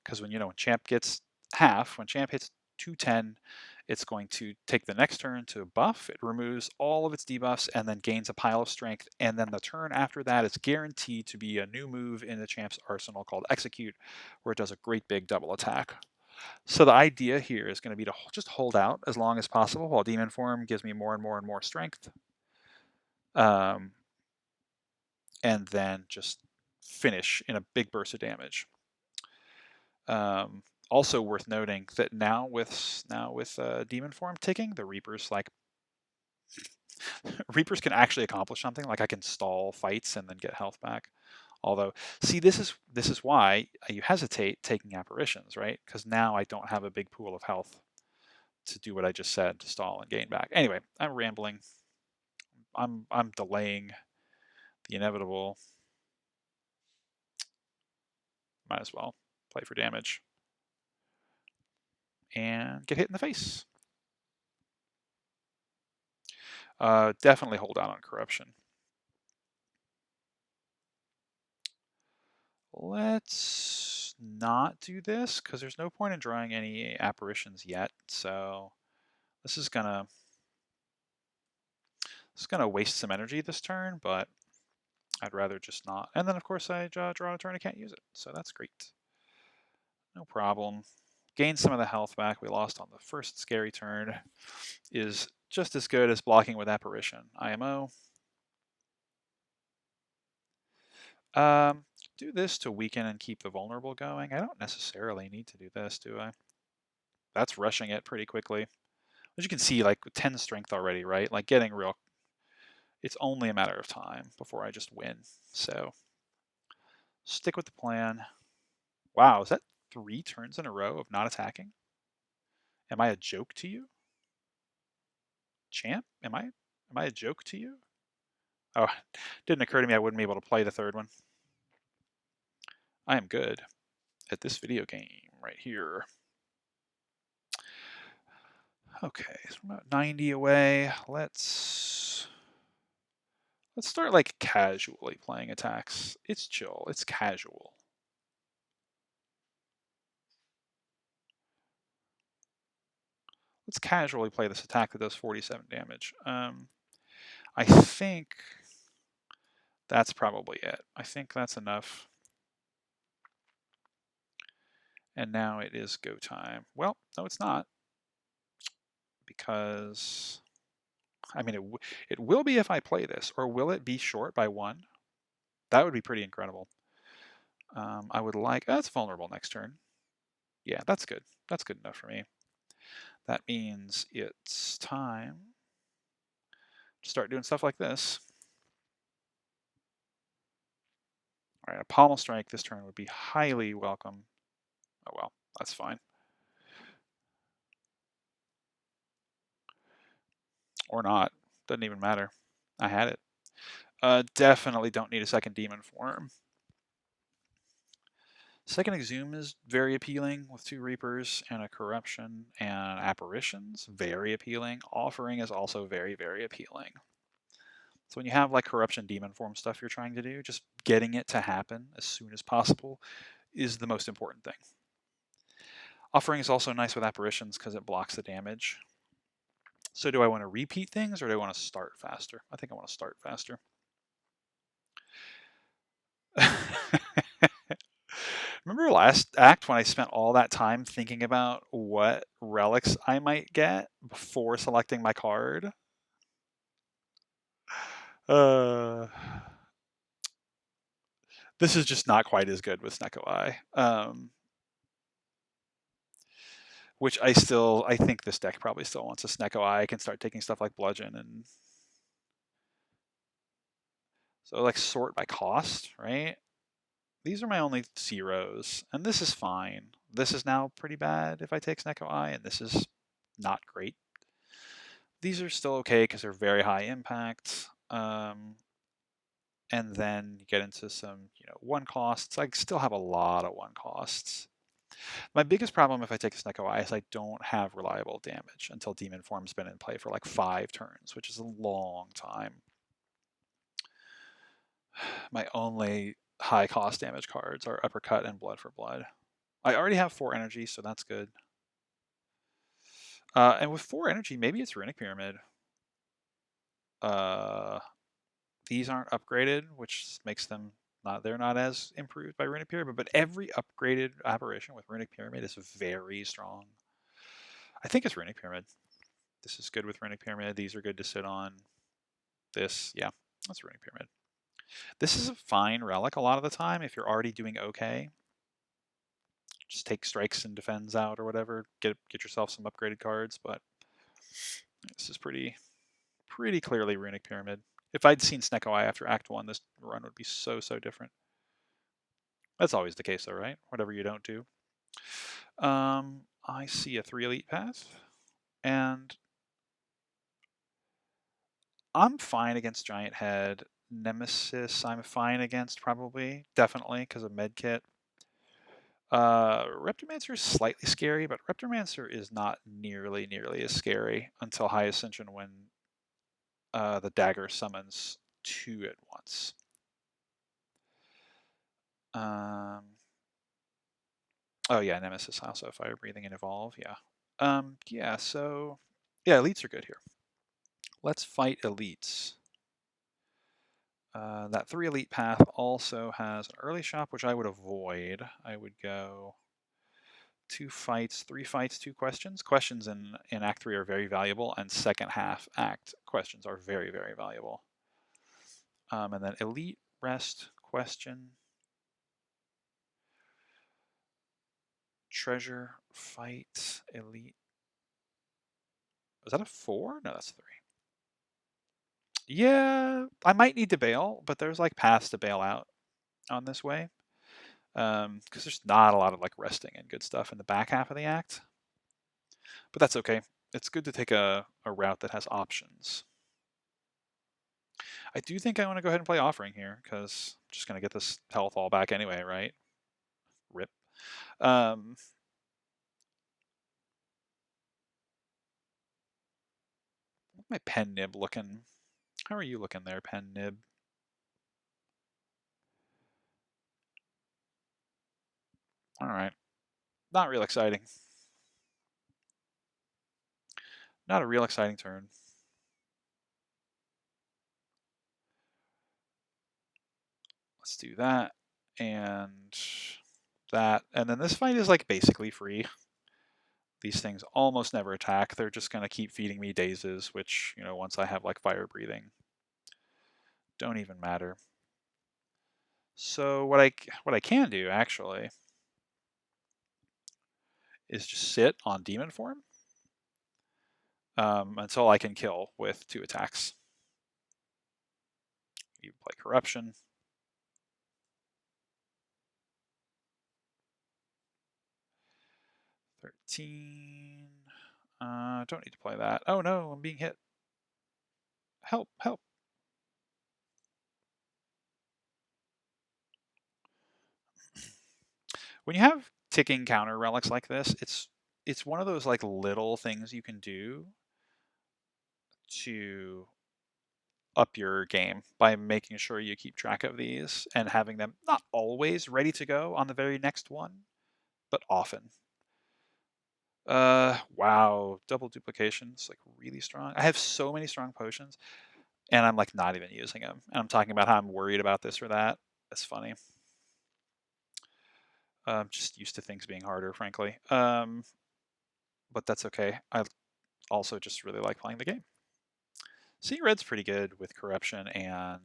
Because when champ gets half, when champ hits 210, it's going to take the next turn to buff. It removes all of its debuffs and then gains a pile of strength. And then the turn after that is guaranteed to be a new move in the champ's arsenal called Execute, where it does a great big double attack. So the idea here is going to be to just hold out as long as possible while demon form gives me more and more and more strength. And then just finish in a big burst of damage. Also worth noting that now with demon form ticking, the Reapers Reapers can actually accomplish something. Like I can stall fights and then get health back. Although, see, this is why you hesitate taking apparitions, right? Because now I don't have a big pool of health to do what I just said, to stall and gain back. Anyway, I'm rambling. I'm delaying the inevitable. Might as well play for damage and get hit in the face. Definitely hold out on corruption. Let's not do this because there's no point in drawing any apparitions yet. So this is gonna waste some energy this turn, but I'd rather just not. And then of course I draw a turn I can't use it, so that's great. No problem. Gain some of the health back we lost on the first scary turn is just as good as blocking with apparition. IMO. Do this to weaken and keep the vulnerable going. I don't necessarily need to do this, do I? That's rushing it pretty quickly. As you can see, like 10 strength already, right? Like getting real, it's only a matter of time before I just win. So stick with the plan. Wow, is that 3 turns in a row of not attacking? Am I a joke to you? Champ, am I a joke to you? Oh, didn't occur to me I wouldn't be able to play the third one. I am good at this video game right here. Okay, so we're about 90 away. Let's start like casually playing attacks. It's chill, it's casual. Let's casually play this attack that does 47 damage. I think that's probably it. I think that's enough. And now it is go time. Well, no, it's not. Because I mean, it will be if I play this, or will it be short by 1? That would be pretty incredible. I would like, that's vulnerable next turn. Yeah, that's good. That's good enough for me. That means it's time to start doing stuff like this. All right, a pommel strike this turn would be highly welcome. Oh well, that's fine. Or not. Doesn't even matter. I had it. Definitely don't need a second demon form. Second Exhume is very appealing with 2 Reapers and a Corruption, and Apparitions, very appealing. Offering is also very, very appealing. So when you have like Corruption demon form stuff you're trying to do, just getting it to happen as soon as possible is the most important thing. Offering is also nice with Apparitions because it blocks the damage. So do I want to repeat things or do I want to start faster? I think I want to start faster. Remember last act when I spent all that time thinking about what relics I might get before selecting my card? Uh, this is just not quite as good with Snecko Eye. Which I think this deck probably still wants a Snecko Eye. I can start taking stuff like Bludgeon and so like sort by cost, right? These are my only zeros, and this is fine. This is now pretty bad if I take Snecko Eye, and this is not great. These are still okay because they're very high impact. And then you get into some, 1 costs. I still have a lot of 1 costs. My biggest problem if I take a Snecko Eye is I don't have reliable damage until Demon Form's been in play for like 5 turns, which is a long time. My only high cost damage cards are Uppercut and Blood for Blood. I already have 4 energy, so that's good. And with 4 energy, maybe it's Runic Pyramid. These aren't upgraded, which makes them they're not as improved by Runic Pyramid, but every upgraded apparition with Runic Pyramid is very strong. I think it's Runic Pyramid. This is good with Runic Pyramid. These are good to sit on. This, yeah, that's Runic Pyramid. This is a fine relic a lot of the time if you're already doing okay. Just take strikes and defends out or whatever. Get yourself some upgraded cards, but this is pretty clearly Runic Pyramid. If I'd seen Snecko Eye after Act 1, this run would be so different. That's always the case though, right? Whatever you don't do. I see a 3 elite path, and I'm fine against Giant Head. Nemesis, I'm fine against probably, definitely, because of Medkit. Reptomancer is slightly scary, but Reptomancer is not nearly as scary until High Ascension when the dagger summons 2 at once. Oh yeah, Nemesis also Fire Breathing and Evolve, yeah. Yeah, so yeah, elites are good here. Let's fight elites. That 3 elite path also has an early shop, which I would avoid. I would go 2 fights, 3 fights, 2 questions. Questions in Act 3 are very valuable, and second half Act questions are very valuable. And then elite, rest, question, treasure, fight, elite. Was that a 4? No, that's 3. Yeah, I might need to bail, but there's like paths to bail out on this way. Because there's not a lot of like resting and good stuff in the back half of the act. But that's okay. It's good to take a route that has options. I do think I want to go ahead and play Offering here, because I'm just going to get this health all back anyway, right? Rip. My pen nib looking. How are you looking there, pen nib? All right. Not real exciting. Not a real exciting turn. Let's do that. And that. And then this fight is like basically free. These things almost never attack. They're just going to keep feeding me dazes, which, once I have like fire breathing, don't even matter. So what I can do actually is just sit on demon form until I can kill with 2 attacks. You play corruption. $13. Don't need to play that. Oh no, I'm being hit. Help, help. When you have ticking counter relics like this, it's one of those like little things you can do to up your game by making sure you keep track of these and having them not always ready to go on the very next one, but often. Wow, double duplications, like really strong. I have so many strong potions, and I'm like not even using them. And I'm talking about how I'm worried about this or that. That's funny. I'm just used to things being harder, frankly. But that's okay. I also just really like playing the game. Seeing red's pretty good with corruption and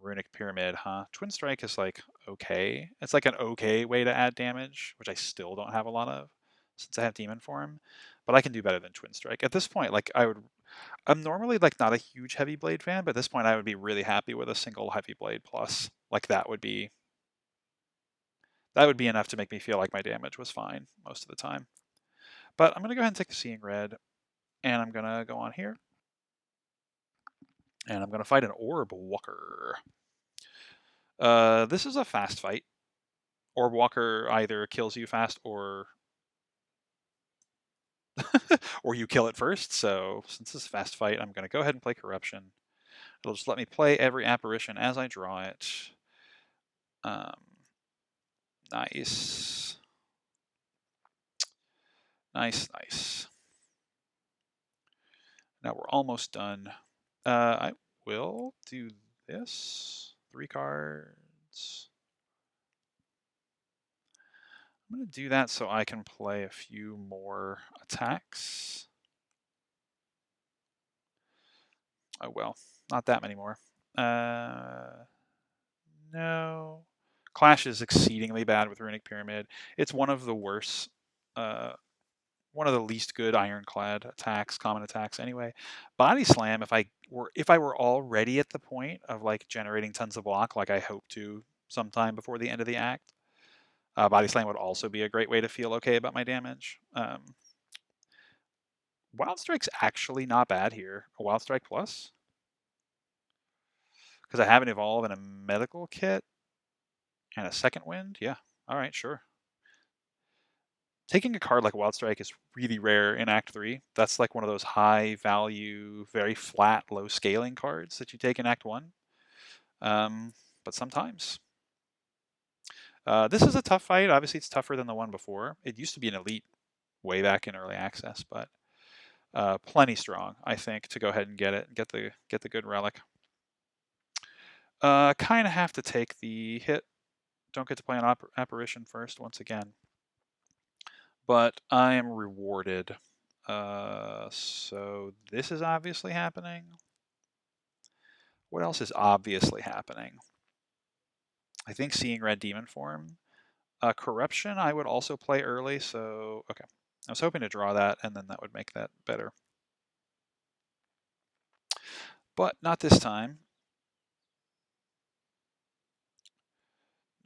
runic pyramid, huh? Twin strike is like okay. It's like an okay way to add damage, which I still don't have a lot of since I have demon form. But I can do better than twin strike. At this point, like I'm normally like not a huge heavy blade fan, but at this point I would be really happy with a single heavy blade plus. Like that would be enough to make me feel like my damage was fine most of the time. But I'm gonna go ahead and take the seeing red, and I'm gonna go on here, and I'm gonna fight an orb walker. This is a fast fight. Orb walker either kills you fast or or you kill it first. So since this is a fast fight, I'm gonna go ahead and play corruption. It'll just let me play every apparition as I draw it. Um, nice. Nice, nice. Now we're almost done. I will do this. 3 cards. I'm going to do that so I can play a few more attacks. Oh well, not that many more. No. Clash is exceedingly bad with Runic Pyramid. It's one of the worst, one of the least good Ironclad attacks, common attacks anyway. Body Slam, if I were already at the point of like generating tons of block, like I hope to sometime before the end of the act, Body Slam would also be a great way to feel okay about my damage. Wild Strike's actually not bad here. A Wild Strike Plus? Because I have an Evolve and a Medical Kit and a Second Wind? Yeah. Alright, sure. Taking a card like Wild Strike is really rare in Act 3. That's like one of those high value, very flat, low scaling cards that you take in Act 1. But sometimes. This is a tough fight. Obviously, it's tougher than the one before. It used to be an elite way back in early access, but plenty strong, I think, to go ahead and get it and get the good relic. Kind of have to take the hit. Don't get to play an apparition first once again. But I am rewarded. So this is obviously happening. What else is obviously happening? I think seeing red demon form. Corruption I would also play early, so okay. I was hoping to draw that, and then that would make that better. But not this time.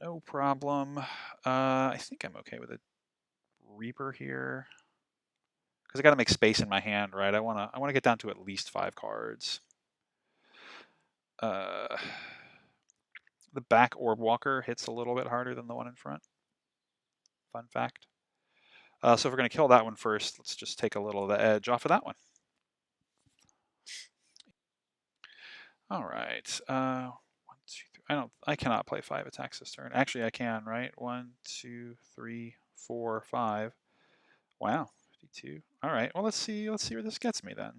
No problem. I think I'm okay with a Reaper here. Because I got to make space in my hand, right? I wanna get down to at least 5 cards. The back Orb Walker hits a little bit harder than the one in front. Fun fact. So if we're going to kill that one first, let's just take a little of the edge off of that one. All right. 1, 2, 3. I cannot play 5 attacks this turn. Actually, I can, right? 1, 2, 3, 4, 5. Wow, 52. All right. Well, let's see where this gets me then.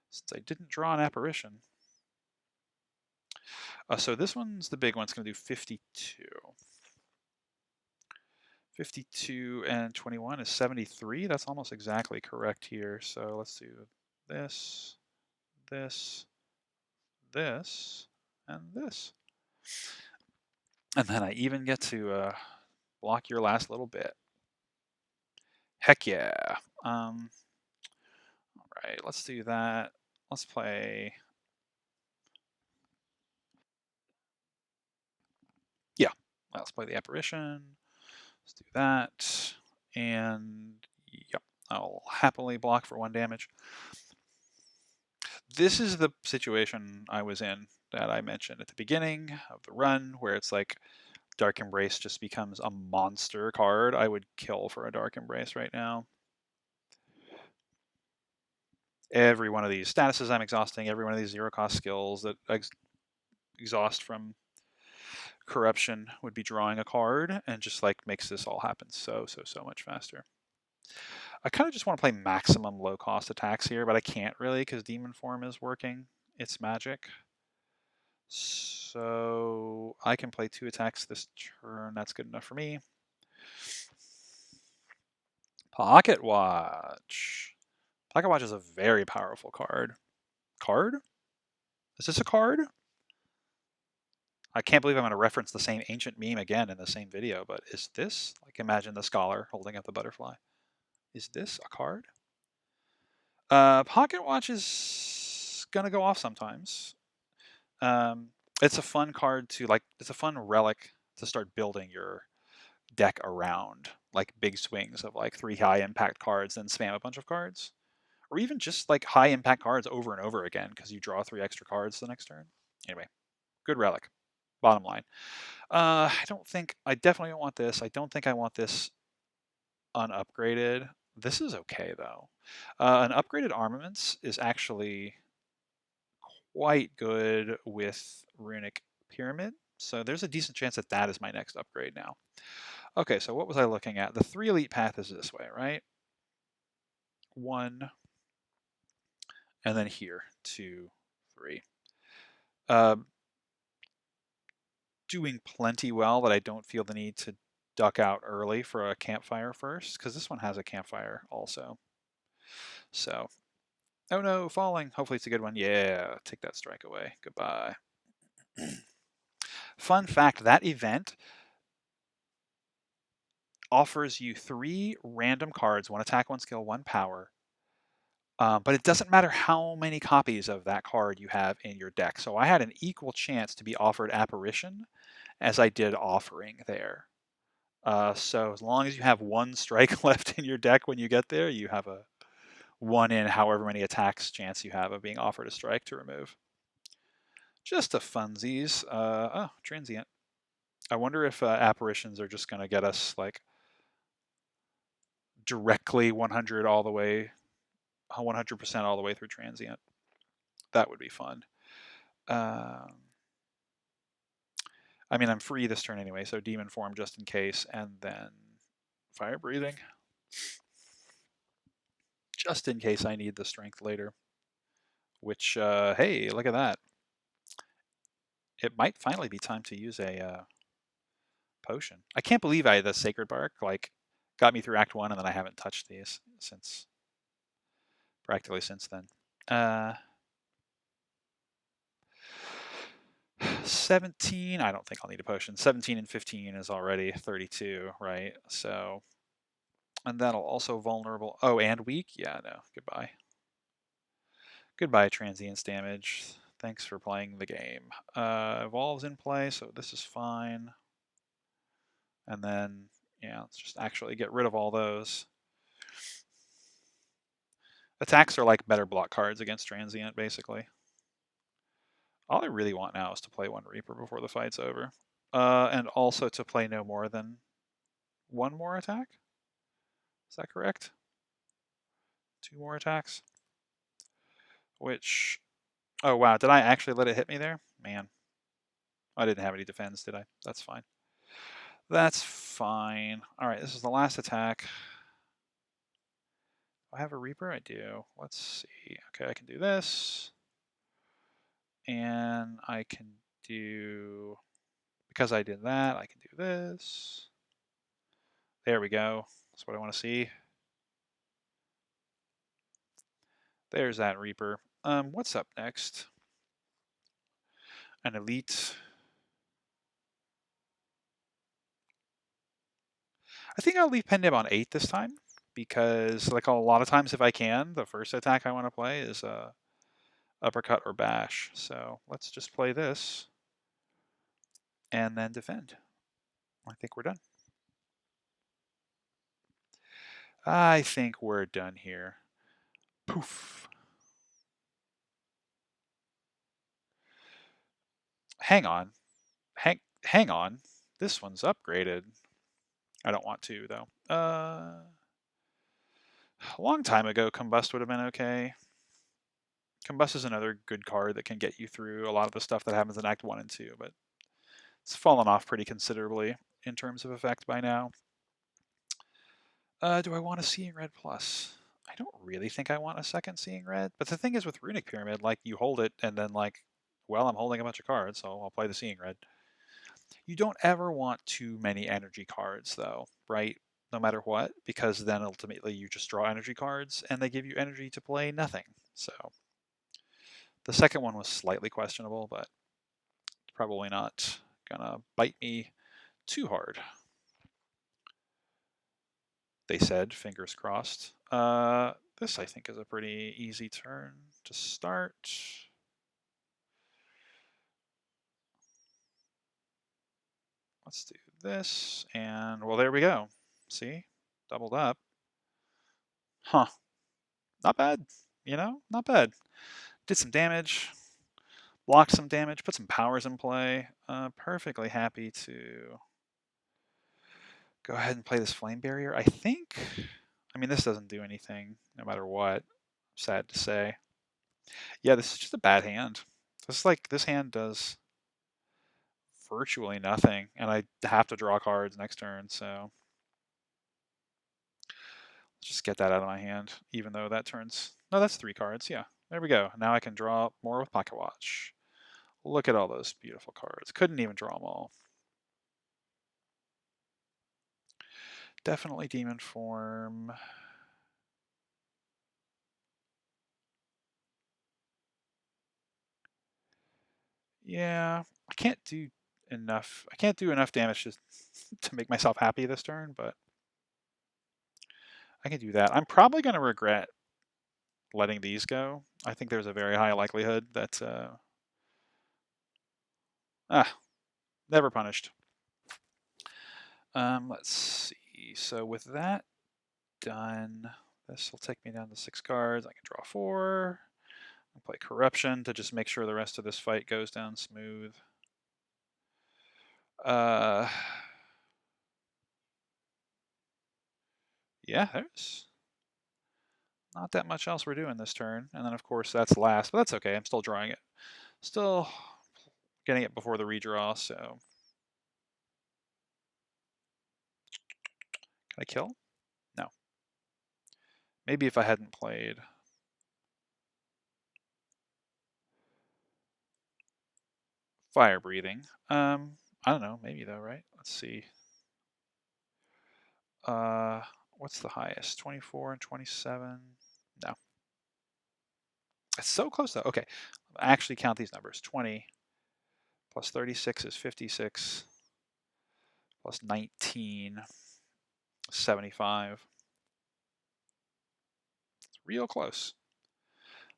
Since I didn't draw an apparition. So this one's the big one. It's going to do 52. 52 and 21 is 73. That's almost exactly correct here. So let's do this, this, this, and this. And then I even get to block your last little bit. Heck yeah. All right, let's do that. Let's play. Yeah, let's play the apparition. Let's do that. And yep, I'll happily block for 1 damage. This is the situation I was in that I mentioned at the beginning of the run, where it's like Dark Embrace just becomes a monster card. I would kill for a Dark Embrace right now. Every one of these statuses I'm exhausting, every one of these 0-cost skills that exhaust from corruption would be drawing a card, and just like makes this all happen so much faster. I kind of just want to play maximum low-cost attacks here, but I can't really because Demon Form is working its magic. So I can play 2 attacks this turn. That's good enough for me. Pocket Watch. Pocket Watch is a very powerful card. Card? Is this a card? I can't believe I'm going to reference the same ancient meme again in the same video, but is this? Like, imagine the scholar holding up the butterfly. Is this a card? Pocket Watch is going to go off sometimes. It's a fun card to, like, it's a fun relic to start building your deck around, like big swings of like 3 high impact cards, then spam a bunch of cards. Or even just like high impact cards over and over again because you draw 3 extra cards the next turn. Anyway, good relic. Bottom line. I definitely don't want this. I don't think I want this unupgraded. This is okay though. An upgraded armaments is actually quite good with Runic Pyramid. So there's a decent chance that that is my next upgrade now. Okay, so what was I looking at? The 3 elite path is this way, right? 1, and then here, 2, 3. Doing plenty well that I don't feel the need to duck out early for a campfire first, because this one has a campfire also. So, oh no, falling. Hopefully it's a good one. Yeah, take that strike away. Goodbye. Fun fact, that event offers you 3 random cards, 1 attack, 1 skill, 1 power. But it doesn't matter how many copies of that card you have in your deck. So I had an equal chance to be offered Apparition as I did Offering there. So as long as you have 1 strike left in your deck when you get there, you have a 1 in however many attacks chance you have of being offered a strike to remove. Just a funsies. Oh, transient. I wonder if Apparitions are just going to get us like directly 100 all the way, 100% all the way through transient. That would be fun. I mean, I'm free this turn anyway, so Demon Form just in case, and then Fire Breathing. Just in case I need the strength later. Which, hey, look at that. It might finally be time to use a potion. I can't believe the Sacred Bark, like, got me through Act 1, and then I haven't touched these practically since then. 17, I don't think I'll need a potion. 17 and 15 is already 32, right? So, and that'll also vulnerable. Oh, and weak? Yeah, no, goodbye. Goodbye, transients damage. Thanks for playing the game. Evolves in play, so this is fine. And then, yeah, let's just actually get rid of all those. Attacks are like better block cards against transient, basically. All I really want now is to play 1 Reaper before the fight's over. And also to play no more than 1 more attack? Is that correct? 2 more attacks? Which, oh wow, did I actually let it hit me there? Man, I didn't have any defense, did I? That's fine. That's fine. All right, this is the last attack. Do I have a Reaper? I do. Let's see. Okay, I can do this. And I can do, because I did that, I can do this. There we go. That's what I want to see. There's that Reaper. What's up next? An Elite. I think I'll leave Pendib on 8 this time because, like a lot of times, if I can, the first attack I want to play is uppercut or bash. So let's just play this and then defend. I think we're done. I think we're done here. Poof. Hang on. Hang on. This one's upgraded. I don't want to, though. A long time ago, Combust would have been okay. Combust is another good card that can get you through a lot of the stuff that happens in Act 1 and 2, but it's fallen off pretty considerably in terms of effect by now. Do I want a Seeing Red Plus? I don't really think I want a second Seeing Red, but the thing is with Runic Pyramid, like, you hold it and then, like, well, I'm holding a bunch of cards, so I'll play the Seeing Red. You don't ever want too many energy cards, though, right? No matter what, because then ultimately you just draw energy cards and they give you energy to play nothing. So the second one was slightly questionable, but probably not gonna bite me too hard. They said, fingers crossed. This, I think, is a pretty easy turn to start. Let's do this, and well, there we go. See? Doubled up. Huh. Not bad. You know, not bad. Did some damage, blocked some damage, put some powers in play. Perfectly happy to go ahead and play this Flame Barrier. I think, I mean, this doesn't do anything no matter what. Sad to say. Yeah, this is just a bad hand. This hand does virtually nothing, and I have to draw cards next turn, so let's just get that out of my hand, even though that turns... No, that's 3 cards, yeah. There we go. Now I can draw more with Pocket Watch. Look at all those beautiful cards. Couldn't even draw them all. Definitely Demon Form. Yeah, I can't do enough. I can't do enough damage to make myself happy this turn, but I can do that. I'm probably going to regret letting these go. I think there's a very high likelihood that never punished. Let's see. So with that done, this will take me down to 6 cards. I can draw 4. I'll play Corruption to just make sure the rest of this fight goes down smooth. Yeah, there's not that much else we're doing this turn. And then, of course, that's last. But that's okay. I'm still drawing it. Still getting it before the redraw, so... Can I kill? No. Maybe if I hadn't played... Fire Breathing. I don't know. Maybe, though, right? Let's see. What's the highest? 24 and 27? No. It's so close, though. Okay. I actually count these numbers. 20 plus 36 is 56. Plus 19, 75. It's real close.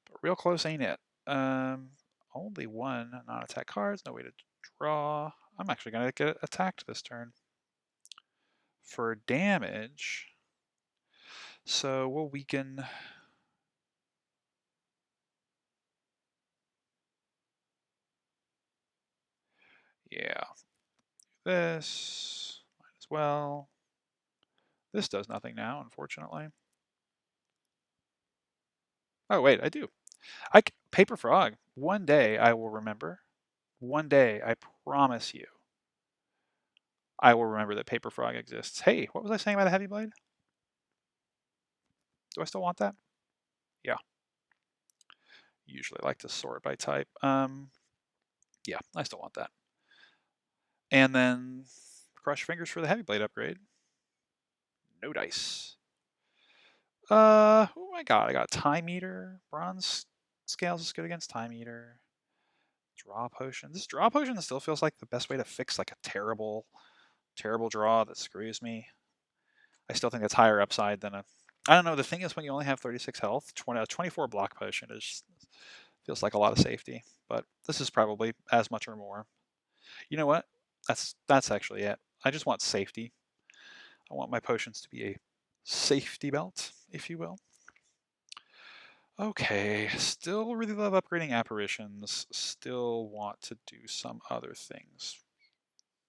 But real close ain't it. Only 1 non-attack cards. No way to draw. I'm actually going to get attacked this turn for damage. So we'll weaken... Yeah. This. Might as well. This does nothing now, unfortunately. Oh, wait, I do. Paper Frog. One day I will remember. One day, I promise you, I will remember that Paper Frog exists. Hey, what was I saying about a Heavy Blade? Do I still want that? Yeah. Usually like to sort by type. Yeah, I still want that. And then cross your fingers for the Heavy Blade upgrade. No dice. Who I got? I got Time Eater. Bronze Scales is good against Time Eater. Draw Potion. This Draw Potion still feels like the best way to fix like a terrible draw that screws me. I still think that's higher upside than a... I don't know, the thing is when you only have 36 health, a 24 block potion feels like a lot of safety. But this is probably as much or more. You know what? That's actually it. I just want safety. I want my potions to be a safety belt, if you will. Okay, still really love upgrading apparitions. Still want to do some other things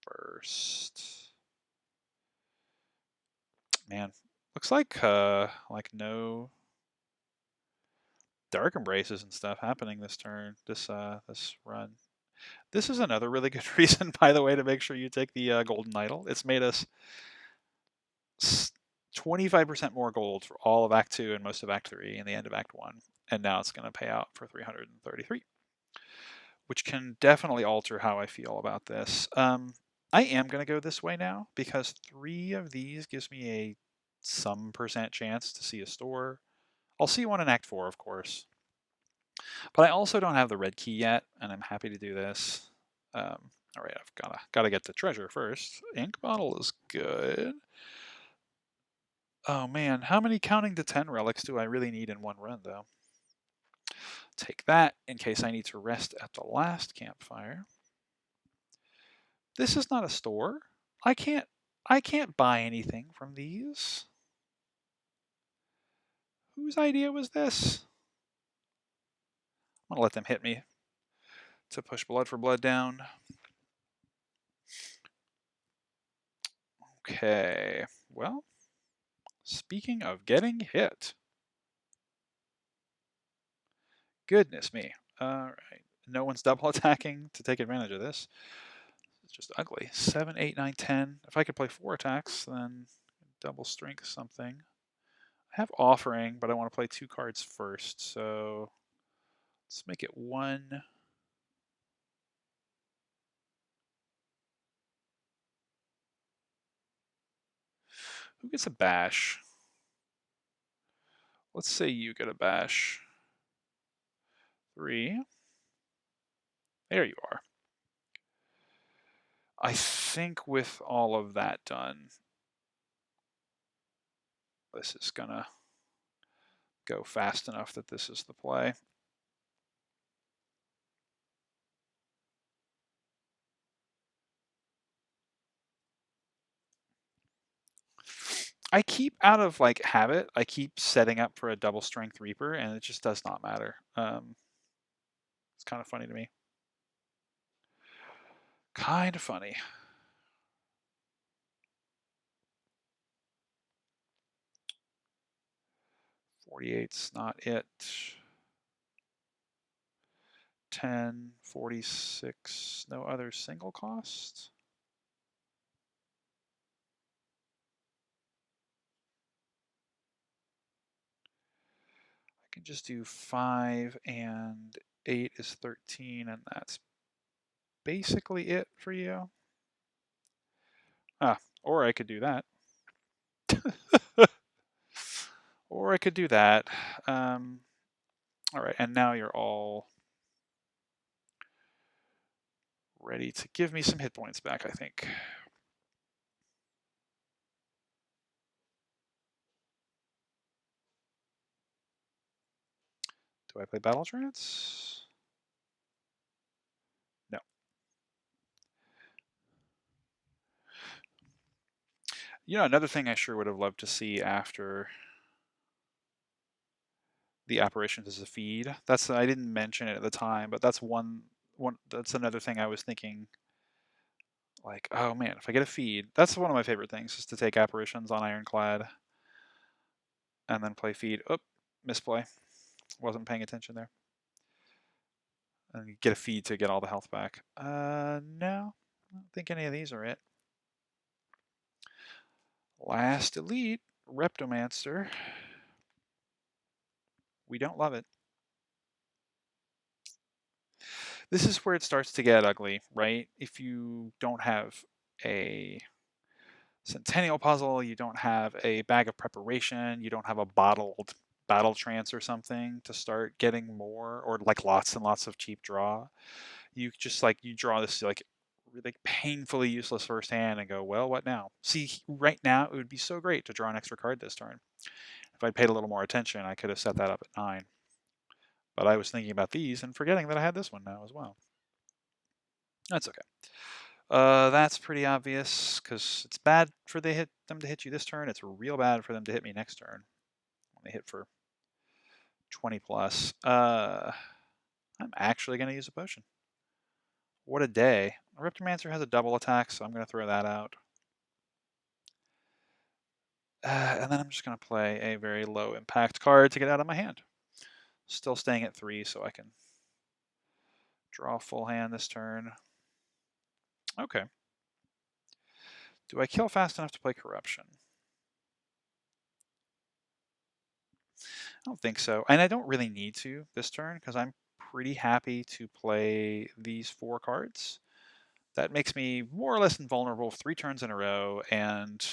first. Man, looks like no dark embraces and stuff happening this turn, this run. This is another really good reason, by the way, to make sure you take the golden idol. It's made us 25% more gold for all of Act 2 and most of Act 3 and the end of Act 1. And now it's going to pay out for 333, which can definitely alter how I feel about this. I am going to go this way now because 3 of these gives me a some percent chance to see a store. I'll see one in Act 4, of course. But I also don't have the red key yet, and I'm happy to do this. All right, I've gotta get the treasure first. Ink bottle is good. Oh man, how many counting to 10 relics do I really need in one run, though? Take that in case I need to rest at the last campfire. This is not a store. I can't buy anything from these. Whose idea was this? I'm gonna let them hit me to push blood for blood down. Okay, well, speaking of getting hit. Goodness me. All right. No one's double attacking to take advantage of this. It's just ugly. 7, 8, 9, 10. If I could play 4 attacks, then double strength something. I have offering, but I want to play 2 cards first, so let's make it 1. Who gets a bash? Let's say you get a bash. 3. There you are. I think with all of that done, this is gonna go fast enough that this is the play. I keep out of like habit, I keep setting up for a double strength Reaper, and it just does not matter. It's kind of funny to me. Kind of funny. $48's not it. 10, 46, no other single cost. I can just do 5 and 8 is 13, and that's basically it for you. Or I could do that. Or I could do that. All right, and now you're all ready to give me some hit points back, I think. Do I play Battle Trance? No. You know, another thing I sure would have loved to see after the apparitions is a feed. I didn't mention it at the time, but that's that's another thing I was thinking. Like, oh man, if I get a feed, that's one of my favorite things is to take apparitions on Ironclad and then play feed. Oh, misplay. Wasn't paying attention there. And get a feed to get all the health back. No, I don't think any of these are it. Last elite, Reptomancer. We don't love it. This is where it starts to get ugly, right? If you don't have a Centennial Puzzle, you don't have a bag of preparation, you don't have a bottled battle trance or something to start getting more, or like lots and lots of cheap draw. You just like you draw this like really painfully useless first hand and go, well, what now? See, right now it would be so great to draw an extra card this turn. If I'd paid a little more attention, I could have set that up at 9. But I was thinking about these and forgetting that I had this one now as well. That's okay. That's pretty obvious because it's bad for them to hit you this turn. It's real bad for them to hit me next turn when they hit for 20 plus. I'm actually going to use a potion. What a day. Riptomancer has a double attack, so I'm going to throw that out. And then I'm just going to play a very low impact card to get out of my hand. Still staying at 3, so I can draw a full hand this turn. Okay. Do I kill fast enough to play Corruption? I don't think so. And I don't really need to this turn because I'm pretty happy to play these 4 cards. That makes me more or less invulnerable 3 turns in a row, and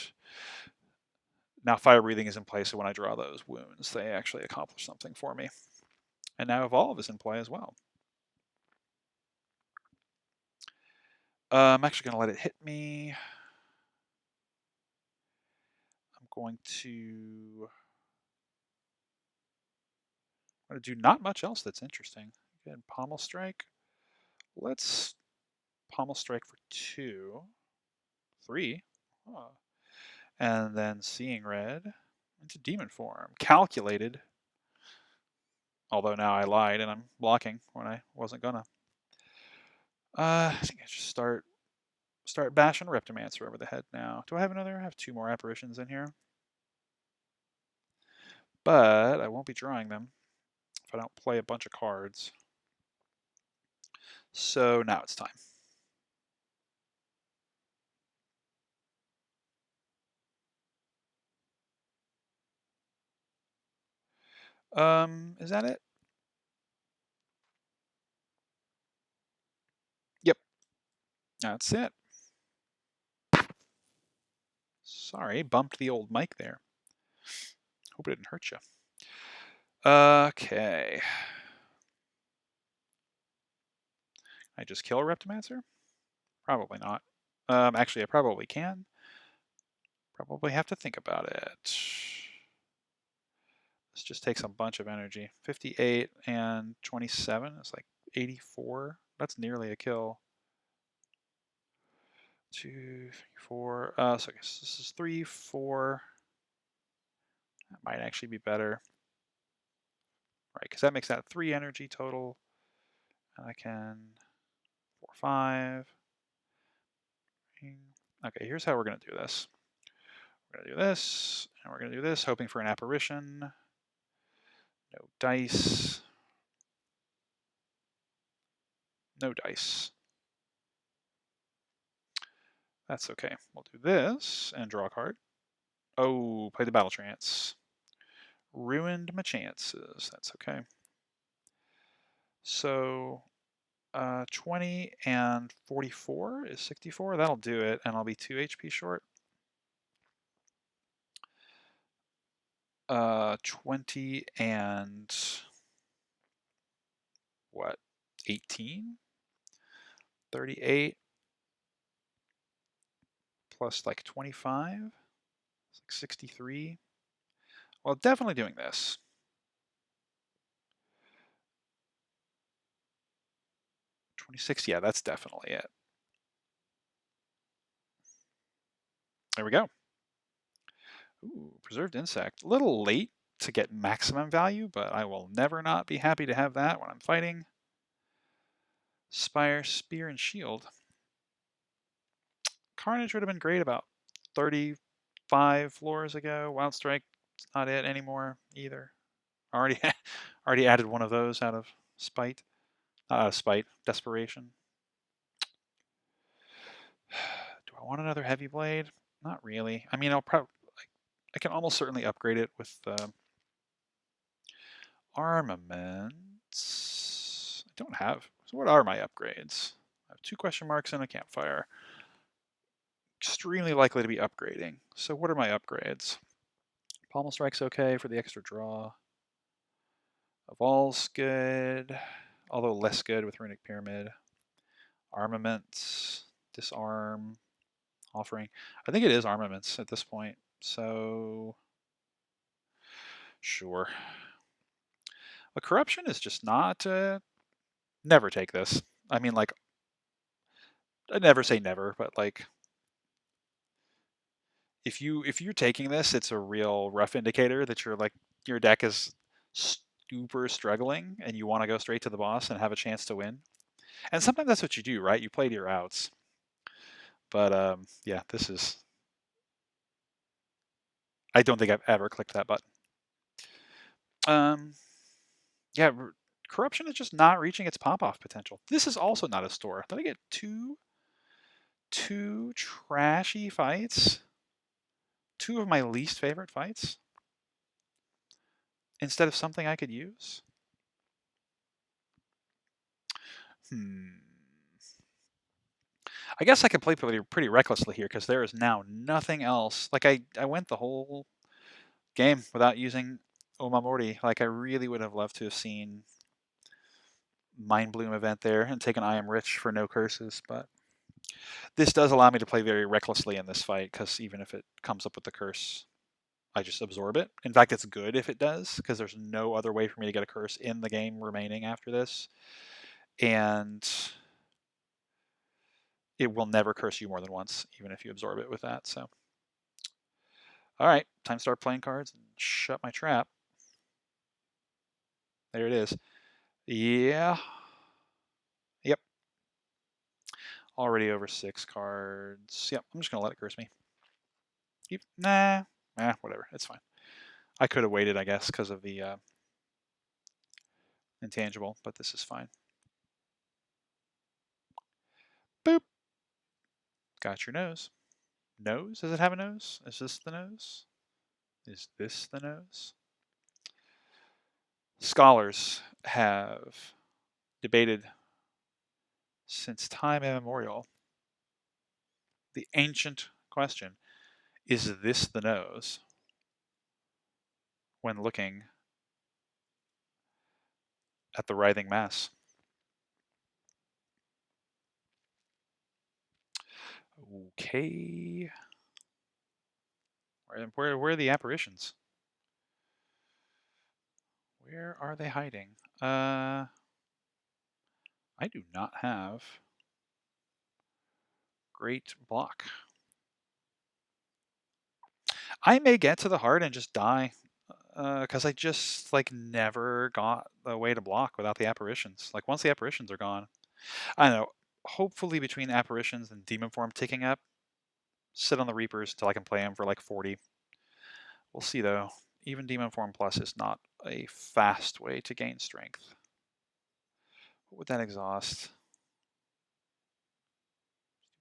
now Fire Breathing is in play, so when I draw those wounds, they actually accomplish something for me. And now Evolve is in play as well. I'm actually going to let it hit me. I'm going to do not much else that's interesting. Again, Pommel Strike. Let's Pommel Strike for 2. 3. Huh. And then Seeing Red into Demon Form. Calculated. Although now I lied and I'm blocking when I wasn't gonna. I think I should start bashing Reptomancer over the head now. Do I have another? I have 2 more apparitions in here. But I won't be drawing them if I don't play a bunch of cards. So now it's time. Is that it? Yep. That's it. Sorry, bumped the old mic there. Hope it didn't hurt you. Okay. I just kill a Reptomancer? Probably not. Actually, I probably can. Probably have to think about it. This just takes a bunch of energy. 58 and 27 is like 84. That's nearly a kill. 2, 3, 4. So I guess this is 3, 4. That might actually be better. Right, because that makes that 3 energy total. And I can 4, 5. Okay, here's how we're going to do this. We're going to do this, and we're going to do this, hoping for an apparition. No dice. No dice. That's okay. We'll do this and draw a card. Oh, play the battle trance. Ruined my chances. That's okay. So 20 and 44 is 64. That'll do it, and I'll be 2 HP short. 20 and what? 18? 38 plus like 25? It's like 63. Well, definitely doing this. 26, yeah, that's definitely it. There we go. Ooh, preserved insect. A little late to get maximum value, but I will never not be happy to have that when I'm fighting. Spire, Spear, and Shield. Carnage would have been great about 35 floors ago. Wild Strike, not it anymore either. Already, already added one of those out of spite. Not out of spite, desperation. Do I want another heavy blade? Not really. I mean, I can almost certainly upgrade it with armaments. I don't have. So what are my upgrades? I have 2 question marks and a campfire. extremely likely to be upgrading. So what are my upgrades? Pommel Strike's okay for the extra draw. Evolve's good, although less good with Runic Pyramid. Armaments, Disarm, Offering. I think it is Armaments at this point, so sure. But Corruption is just not... never take this. I mean, like, I never say never, but like, if you're taking this, it's a real rough indicator that your deck is super struggling and you want to go straight to the boss and have a chance to win. And sometimes that's what you do, right? You play to your outs. But yeah, this is... I don't think I've ever clicked that button. Yeah, Corruption is just not reaching its pop-off potential. This is also not a store. Did I get two trashy fights? Two of my least favorite fights? Instead of something I could use? I guess I can play pretty recklessly here because there is now nothing else. Like, I went the whole game without using Omamori. Like, I really would have loved to have seen Mind Bloom event there and taken I Am Rich for no curses, but this does allow me to play very recklessly in this fight because even if it comes up with the curse, I just absorb it. In fact, it's good if it does because there's no other way for me to get a curse in the game remaining after this. And it will never curse you more than once, even if you absorb it with that. So, all right, time to start playing cards and shut my trap. There it is. Yeah. Yep. Already over 6 cards. Yep, I'm just going to let it curse me. Nah. Whatever. It's fine. I could have waited, I guess, because of the intangible, but this is fine. Boop. Got your nose. Nose? Does it have a nose? Is this the nose? Is this the nose? Scholars have debated since time immemorial the ancient question, is this the nose? When looking at the writhing mass. Okay. Where are the apparitions? Where are they hiding? I do not have great block. I may get to the heart and just die because I just like never got a way to block without the apparitions. Like once the apparitions are gone, I don't know. Hopefully between apparitions and demon form ticking up, sit on the Reapers until I can play them for like 40. We'll see though. Even demon form plus is not a fast way to gain strength. What would that exhaust?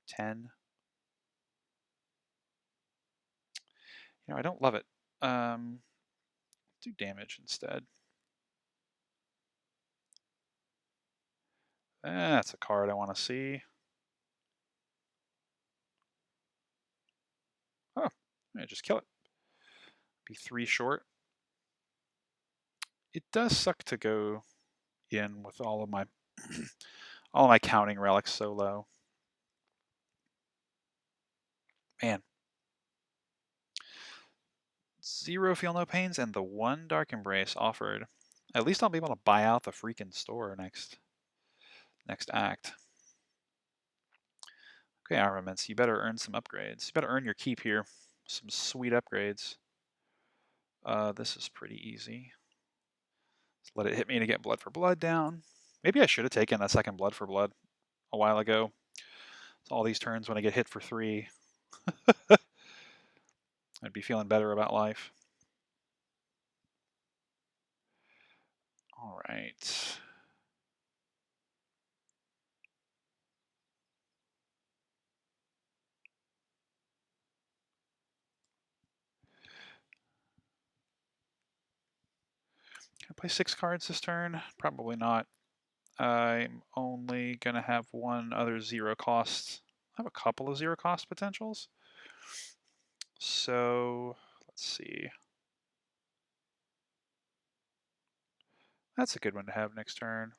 10. You know, I don't love it. Do damage instead. That's a card I want to see. Oh, yeah, just kill it. Be 3 short. It does suck to go in with all of my all of my counting relics so low. Man. 0 Feel No Pains and the 1 Dark Embrace offered. At least I'll be able to buy out the freaking store next act. Okay, Armaments, you better earn some upgrades. You better earn your keep here. Some sweet upgrades. This is pretty easy. Just let it hit me to get Blood for Blood down. Maybe I should have taken that second Blood for Blood a while ago. So all these turns when I get hit for 3, I'd be feeling better about life. All right. Can I play 6 cards this turn? Probably not. I'm only going to have 1 other 0 cost I have a couple of zero cost potentials. So let's see. That's a good one to have next turn.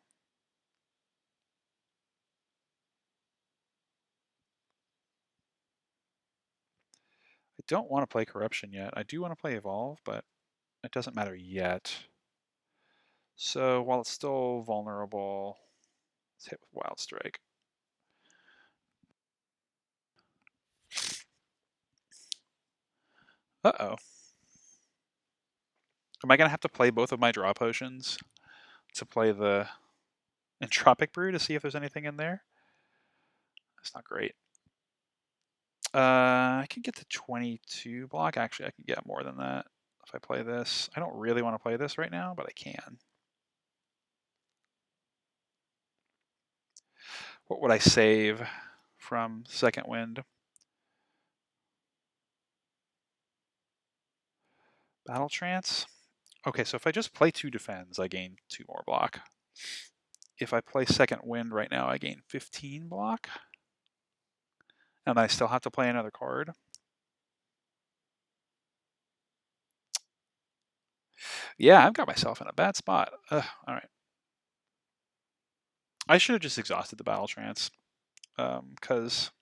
I don't want to play Corruption yet. I do want to play Evolve, but it doesn't matter yet. So while it's still vulnerable, let's hit with Wild Strike. Uh-oh. Am I going to have to play both of my draw potions to play the Entropic Brew to see if there's anything in there? That's not great. I can get to 22 block. Actually, I can get more than that if I play this. I don't really want to play this right now, but I can. What would I save from Second Wind? Battle Trance? Okay, so if I just play 2 defends, I gain 2 more block. If I play Second Wind right now, I gain 15 block. And I still have to play another card. Yeah, I've got myself in a bad spot. All right. I should have just exhausted the Battle Trance, because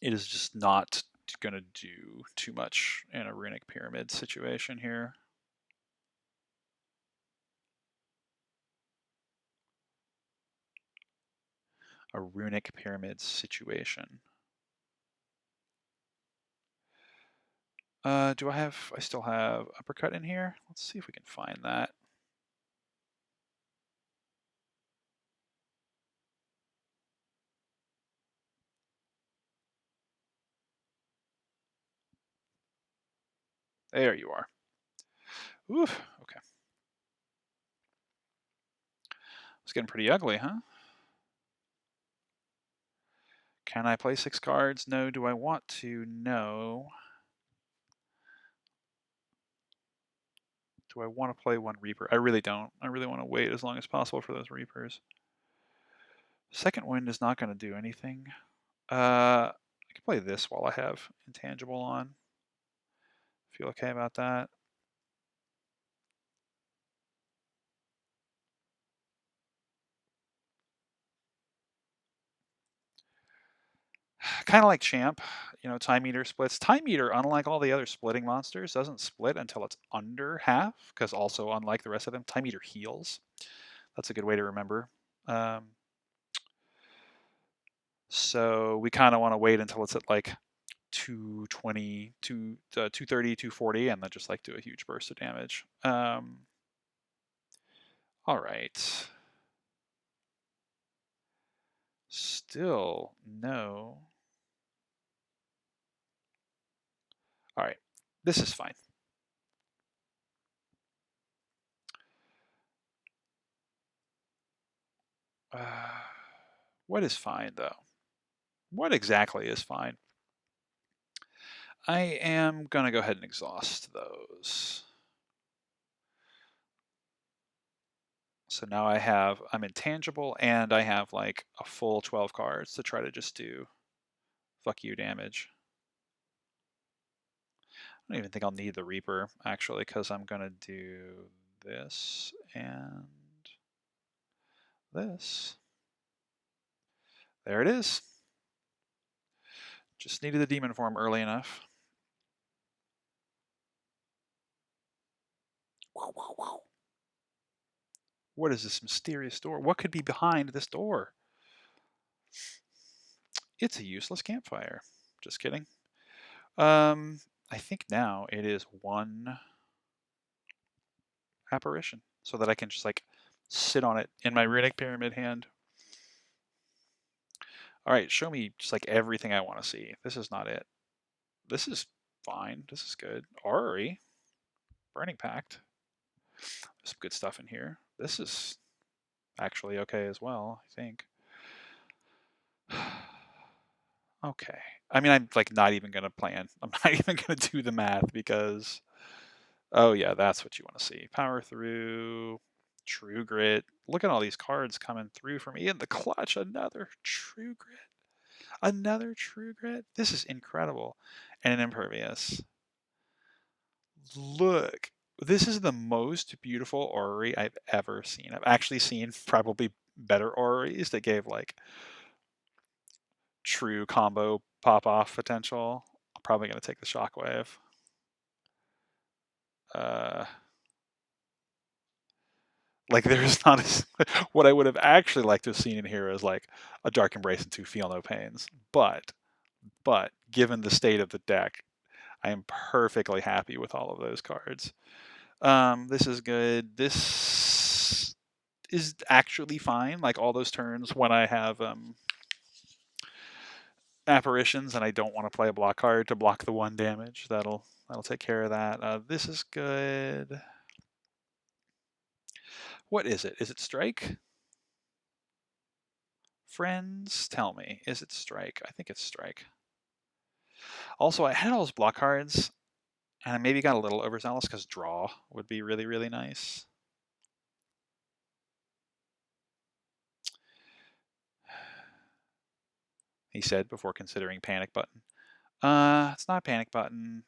it is just not going to do too much in a Runic Pyramid situation here. A Runic Pyramid situation. I still have Uppercut in here? Let's see if we can find that. There you are. Oof, okay. It's getting pretty ugly, huh? Can I play 6 cards? No. Do I want to? No. Do I want to play 1 Reaper? I really don't. I really want to wait as long as possible for those Reapers. Second Wind is not going to do anything. I can play this while I have Intangible on. Feel okay about that? Kind of like Champ, Time Eater splits. Time Eater, unlike all the other splitting monsters, doesn't split until it's under half, because also, unlike the rest of them, Time Eater heals. That's a good way to remember. So we kind of want to wait until it's at like 220, 230, 240, and then just like do a huge burst of damage. All right. Still no. All right. This is fine. What is fine, though? What exactly is fine? I am going to go ahead and exhaust those. So now I'm intangible, and I have like a full 12 cards to try to just do fuck you damage. I don't even think I'll need the Reaper, actually, because I'm going to do this and this. There it is. Just needed the demon form early enough. What is this mysterious door? What could be behind this door? It's a useless campfire. Just kidding. I think now it is 1 apparition, so that I can just like sit on it in my Runic Pyramid hand. All right, show me just like everything I want to see. This is not it. This is fine. This is good. Orrery. Burning Pact. There's some good stuff in here. This is actually okay as well, I think. Okay. I mean, I'm like not even gonna plan. I'm not even gonna do the math because, oh yeah, that's what you want to see. Power through, True Grit. Look at all these cards coming through for me in the clutch. Another True Grit. Another True Grit. This is incredible. And an Impervious. Look. This is the most beautiful orrery I've ever seen. I've actually seen probably better orreries that gave like true combo pop-off potential. I'm probably going to take the Shockwave. Like there's not what I would have actually liked to have seen in here is like a Dark Embrace and 2 Feel No Pains. But given the state of the deck, I am perfectly happy with all of those cards. This is good. This is actually fine. Like all those turns when I have apparitions and I don't want to play a block card to block the 1 damage. That'll take care of that. This is good. What is it? Is it Strike? Friends, tell me, is it Strike? I think it's Strike. Also, I had all those block cards, and I maybe got a little overzealous because draw would be really, really nice. He said before considering Panic Button. It's not Panic Button.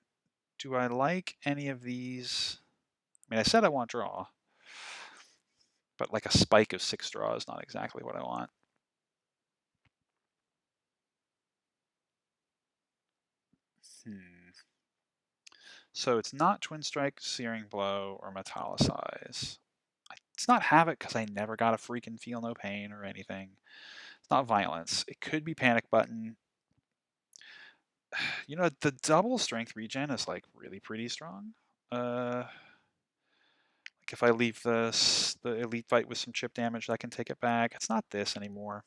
Do I like any of these? I mean, I said I want draw, but like a spike of 6 draw is not exactly what I want. So it's not Twin Strike, Searing Blow, or Metallicize. It's not Havoc because I never got a freaking Feel No Pain or anything. It's not Violence. It could be Panic Button. You know, the double strength regen is like really pretty strong. Like if I leave the elite fight with some chip damage, I can take it back. It's not this anymore.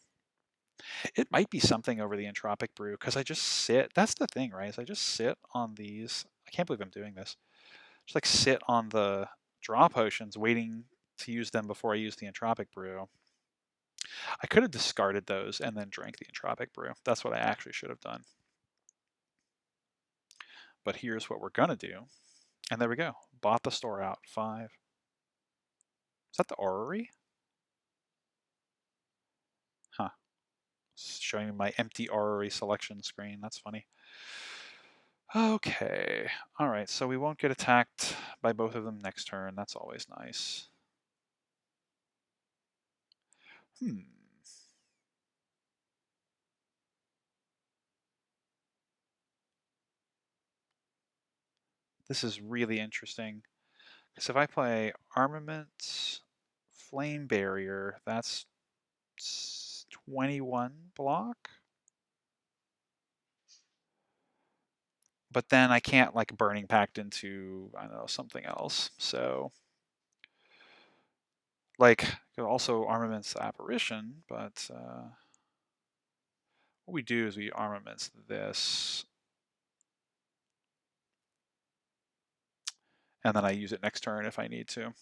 It might be something over the Entropic Brew because I just sit. That's the thing, right? Is I just sit on these. I can't believe I'm doing this. Just like sit on the draw potions, waiting to use them before I use the Entropic Brew. I could have discarded those and then drank the Entropic Brew. That's what I actually should have done. But here's what we're gonna do. And there we go. Bought the store out. 5. Is that the orrery? Huh. It's showing me my empty orrery selection screen. That's funny. Okay. Alright, so we won't get attacked by both of them next turn. That's always nice. This is really interesting. Because if I play Armament, Flame Barrier, that's 21 block. But then I can't like Burning Pact into, I don't know, something else. So, like, also Armaments Apparition, but what we do is we Armaments this. And then I use it next turn if I need to.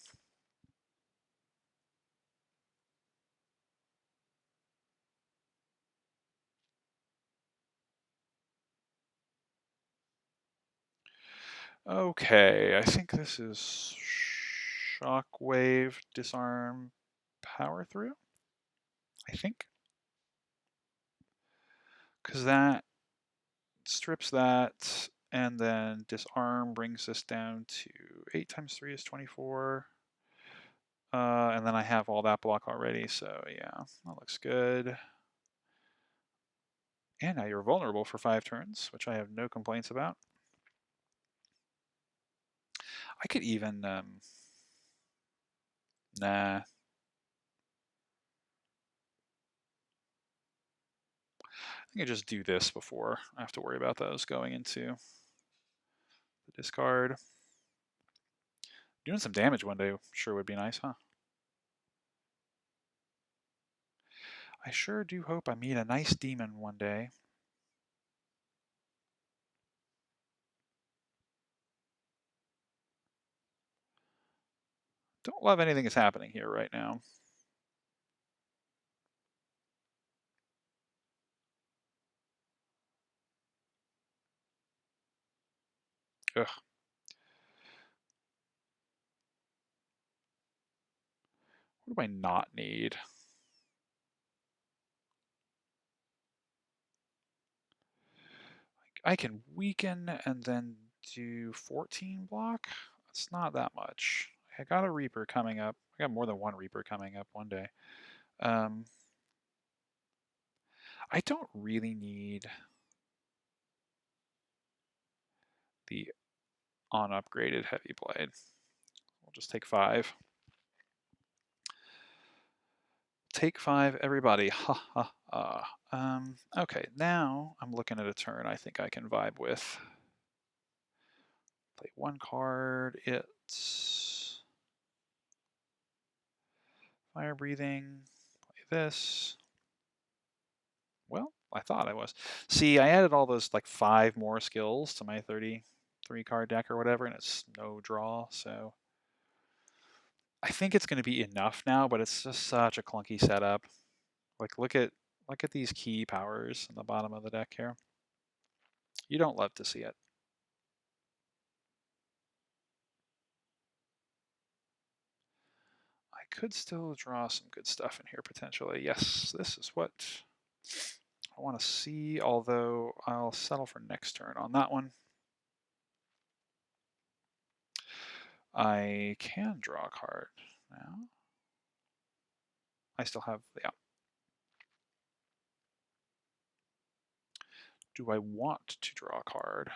Okay, I think this is Shockwave, Disarm, Power Through. I think. Because that strips that, and then Disarm brings us down to 8 times 3 is 24. And then I have all that block already, so yeah, that looks good. And now you're vulnerable for 5 turns, which I have no complaints about. I could even, nah. I think I just do this before I have to worry about those going into the discard. Doing some damage one day sure would be nice, huh? I sure do hope I meet a nice demon one day. Don't love anything that's happening here right now. Ugh. What do I not need? I can weaken and then do 14 block. It's not that much. I got a Reaper coming up. I got more than one Reaper coming up one day. I don't really need the unupgraded heavy blade. We'll just take 5. Take 5, everybody. Ha ha ha. Okay, now I'm looking at a turn I think I can vibe with. Play 1 card. It's fire breathing. Play this. Well, I thought I was. See, I added all those like 5 more skills to my 33 card deck or whatever, and it's no draw, so I think it's going to be enough now, but it's just such a clunky setup. Like look at these key powers in the bottom of the deck here. You don't love to see it. I could still draw some good stuff in here potentially. Yes, this is what I want to see, although I'll settle for next turn on that one. I can draw a card now. I still have, yeah. Do I want to draw a card?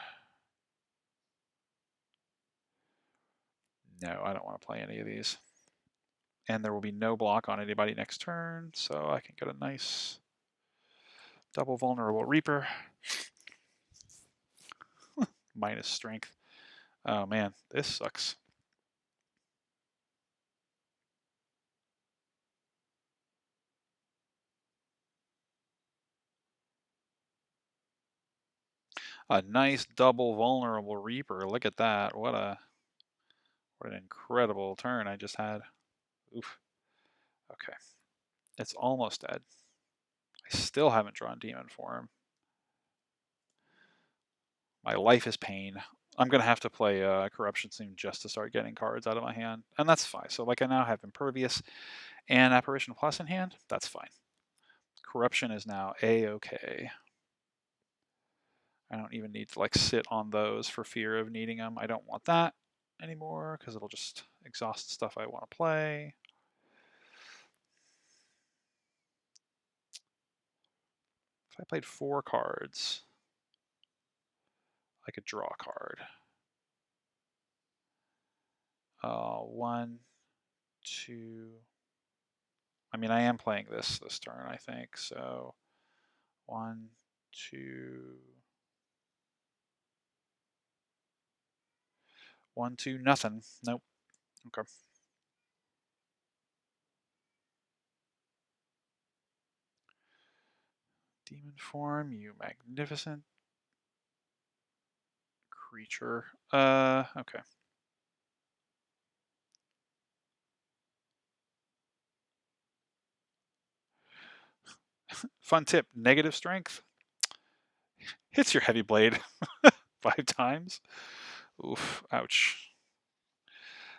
No, I don't want to play any of these. And there will be no block on anybody next turn, so I can get a nice double vulnerable Reaper. Minus strength. Oh man, this sucks. A nice double vulnerable Reaper. Look at that. What an incredible turn I just had. Oof. Okay. It's almost dead. I still haven't drawn Demon Form. My life is pain. I'm going to have to play Corruption soon just to start getting cards out of my hand. And that's fine. So like I now have Impervious and Apparition Plus in hand. That's fine. Corruption is now A-okay. I don't even need to like sit on those for fear of needing them. I don't want that anymore because it'll just exhaust the stuff I want to play. If I played 4 cards, I could draw a card. 1, 2. I mean, I am playing this turn, I think. So 1, 2. 1, 2, nothing. Nope. Okay. Demon form, you magnificent creature. Okay. Fun tip, negative strength. Hits your heavy blade 5 times. Oof, ouch.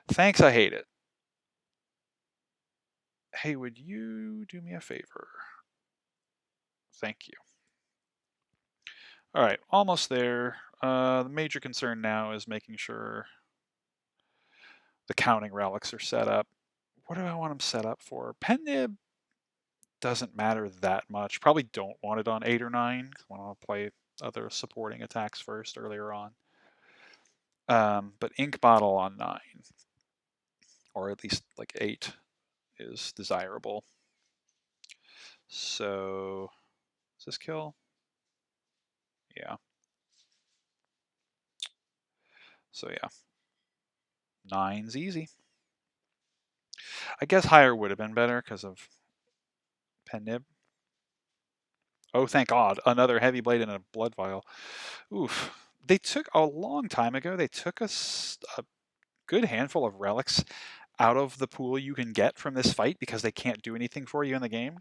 Thanks, I hate it. Hey, would you do me a favor? Thank you. All right, almost there. The major concern now is making sure the counting relics are set up. What do I want them set up for? Pen nib doesn't matter that much. Probably don't want it on 8 or 9. I want to play other supporting attacks first earlier on. But ink bottle on 9, or at least like 8, is desirable. So, does this kill? Yeah. So yeah, 9's easy. I guess higher would have been better because of pen nib. Oh, thank God. Another heavy blade and a blood vial. Oof. They took, a long time ago, they took a good handful of relics out of the pool you can get from this fight because they can't do anything for you in the game.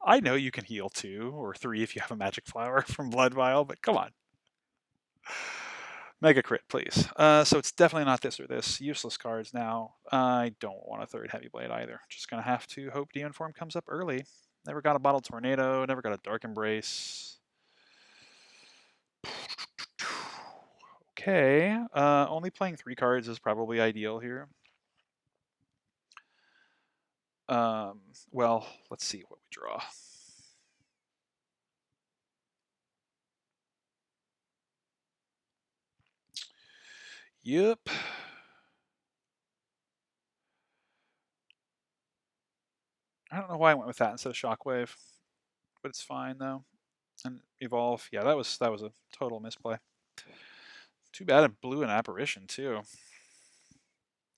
I know you can heal 2 or 3 if you have a magic flower from blood vial, but come on. Mega crit, please. So it's definitely not this or this. Useless cards now. I don't want a third heavy blade either. Just gonna have to hope Demon Form comes up early. Never got a Bottle Tornado. Never got a Dark Embrace. Okay. Only playing 3 cards is probably ideal here. Well, let's see what we draw. Yep. I don't know why I went with that instead of Shockwave, but it's fine though. And Evolve, yeah, that was a total misplay. Too bad it blew an Apparition too.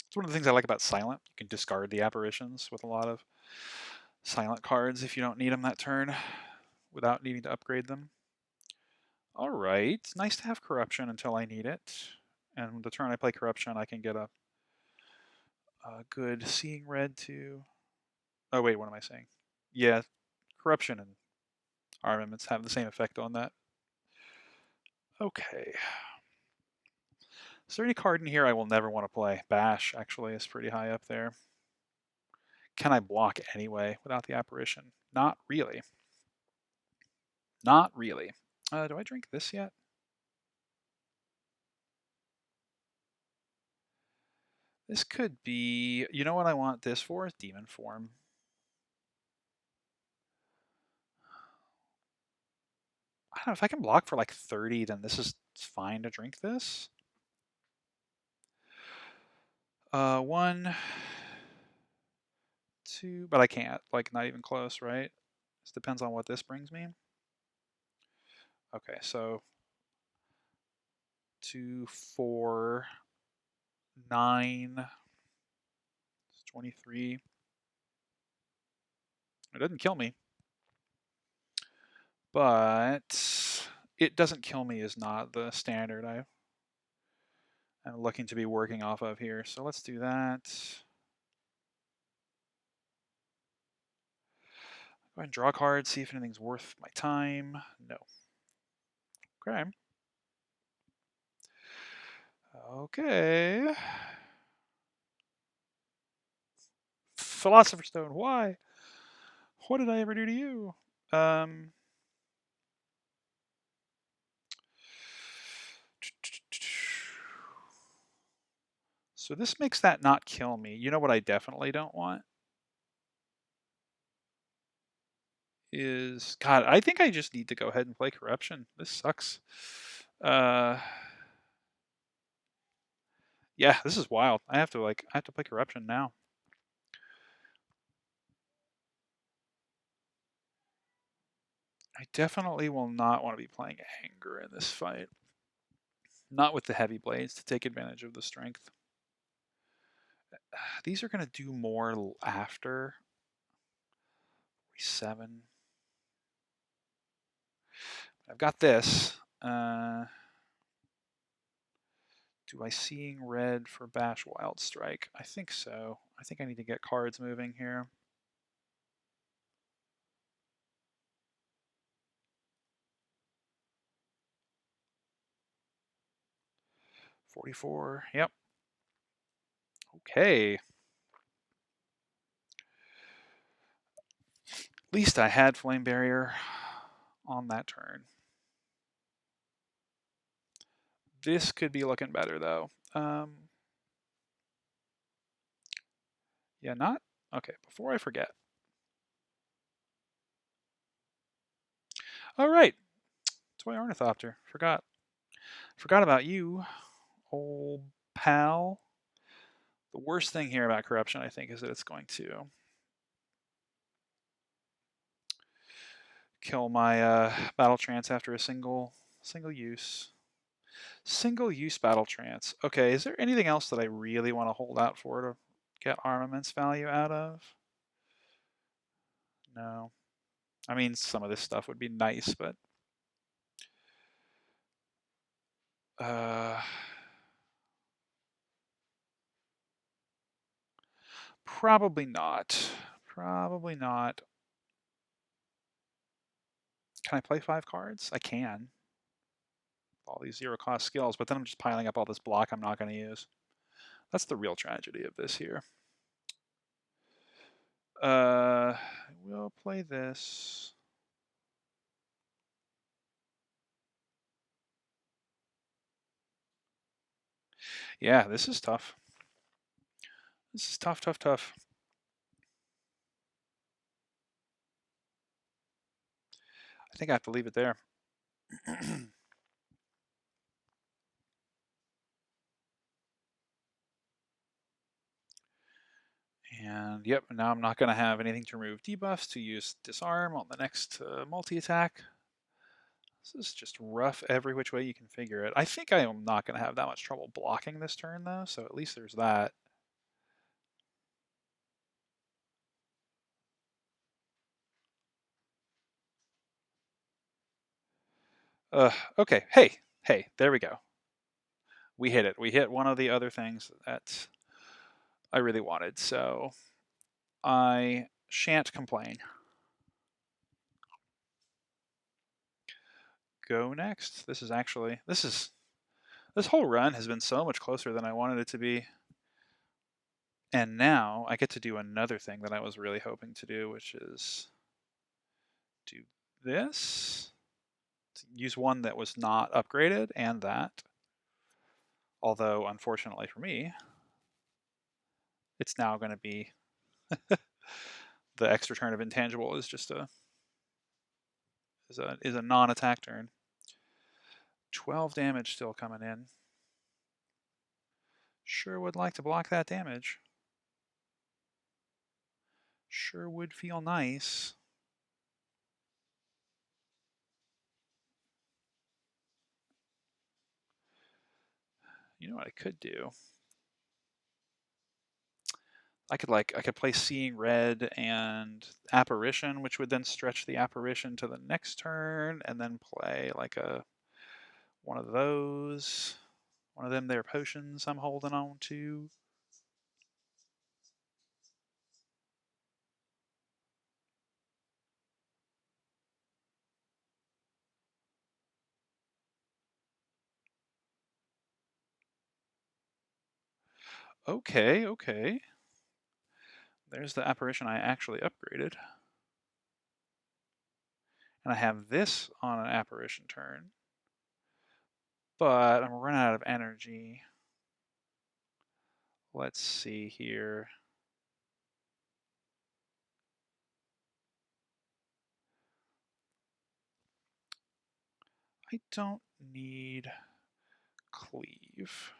It's one of the things I like about Silent. You can discard the Apparitions with a lot of Silent cards if you don't need them that turn without needing to upgrade them. All right, nice to have Corruption until I need it. And the turn I play Corruption, I can get a good Seeing Red too. Oh wait, what am I saying? Yeah, Corruption and Armaments have the same effect on that. Okay. Is there any card in here I will never want to play? Bash, actually, is pretty high up there. Can I block anyway without the Apparition? Not really. Not really. Do I drink this yet? This could be... You know what I want this for? Demon Form. I don't know, if I can block for like 30, then this is fine to drink this. 1, 2, but I can't. Like, not even close, right? This depends on what this brings me. Okay, so 2, 4, 9, 23. It doesn't kill me, but it doesn't kill me is not the standard I'm looking to be working off of here. So let's do that. Go ahead and draw a card, see if anything's worth my time. No. Okay. Okay. Philosopher's Stone, why? What did I ever do to you? So this makes that not kill me. You know what I definitely don't want? Is... God, I think I just need to go ahead and play Corruption. This sucks. Yeah, this is wild. I have to play Corruption now. I definitely will not want to be playing Anger in this fight. Not with the heavy blades to take advantage of the strength. These are going to do more after. 7. I've got this. Do I Seeing Red for Bash Wild Strike? I think so. I think I need to get cards moving here. $44. Yep. Okay. At least I had Flame Barrier on that turn. This could be looking better, though. Yeah, not? Okay, before I forget. All right. Toy Ornithopter. Forgot about you, old pal. The worst thing here about Corruption, I think, is that it's going to kill my Battle Trance after a single use. Single use Battle Trance. Okay, is there anything else that I really want to hold out for to get armaments value out of? No. I mean, some of this stuff would be nice, but probably not. Probably not. Can I play 5 cards? I can. all these zero-cost skills, but then I'm just piling up all this block I'm not going to use. That's the real tragedy of this here. We'll play this. Yeah, this is tough. This is tough, tough, tough. I think I have to leave it there. And yep, now I'm not going to have anything to remove debuffs to use disarm on the next multi-attack. This is just rough every which way you can figure it. I think I am not going to have that much trouble blocking this turn, though, so at least there's that. Okay, hey, there we go. We hit it. We hit one of the other things that I really wanted, so I shan't complain. Go next. This whole run has been so much closer than I wanted it to be. And now I get to do another thing that I was really hoping to do, which is do this. Use one that was not upgraded and that. Although, unfortunately for me, it's now going to be the extra turn of intangible is just a non-attack turn. 12 damage still coming in. Sure would like to block that damage. Sure would feel nice. You know what I could do? I could play Seeing Red and Apparition, which would then stretch the Apparition to the next turn, and then play like one of those. One of them there potions I'm holding on to. Okay. There's the Apparition I actually upgraded. And I have this on an Apparition turn. But I'm running out of energy. Let's see here. I don't need Cleave.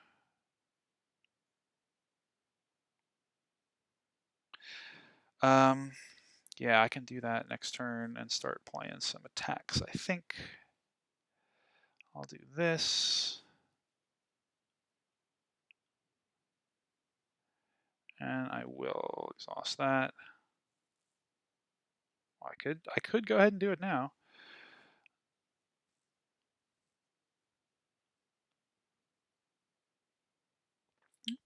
Yeah, I can do that next turn and start playing some attacks. I think I'll do this. And I will exhaust that. I could go ahead and do it now.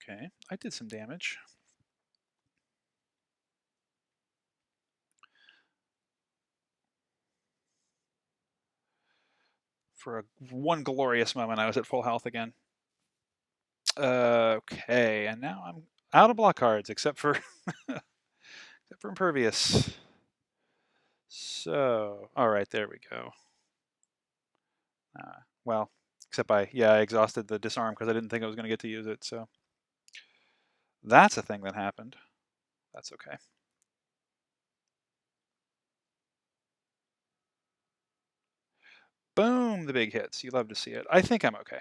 Okay, I did some damage. For one glorious moment, I was at full health again. Okay, and now I'm out of block cards except for except for impervious. So, all right, there we go. Well, except I exhausted the disarm because I didn't think I was going to get to use it. So that's a thing that happened. That's okay. Boom, the big hits. You love to see it. I think I'm okay.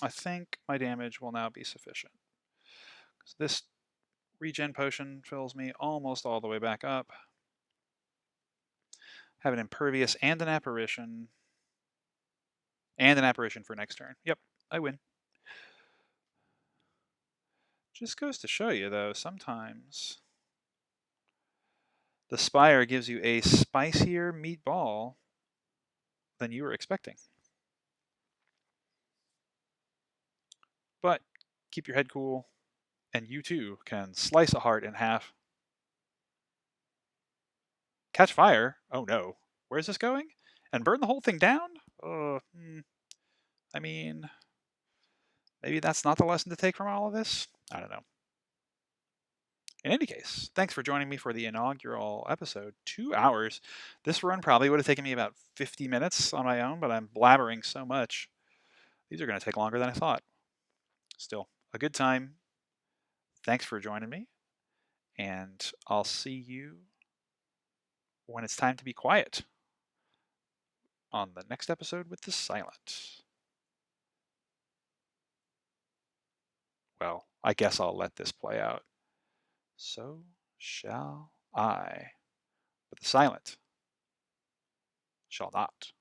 I think my damage will now be sufficient. This regen potion fills me almost all the way back up. Have an impervious and an apparition. And an apparition for next turn. Yep, I win. Just goes to show you, though, sometimes the Spire gives you a spicier meatball than you were expecting. But keep your head cool, and you too can slice a heart in half. Catch fire? Oh no. Where's this going? And burn the whole thing down? I mean, maybe that's not the lesson to take from all of this? I don't know. In any case, thanks for joining me for the inaugural episode. 2 hours. This run probably would have taken me about 50 minutes on my own, but I'm blabbering so much. These are going to take longer than I thought. Still, a good time. Thanks for joining me, and I'll see you when it's time to be quiet on the next episode with the silent. Well, I guess I'll let this play out. So shall I, but the silent shall not.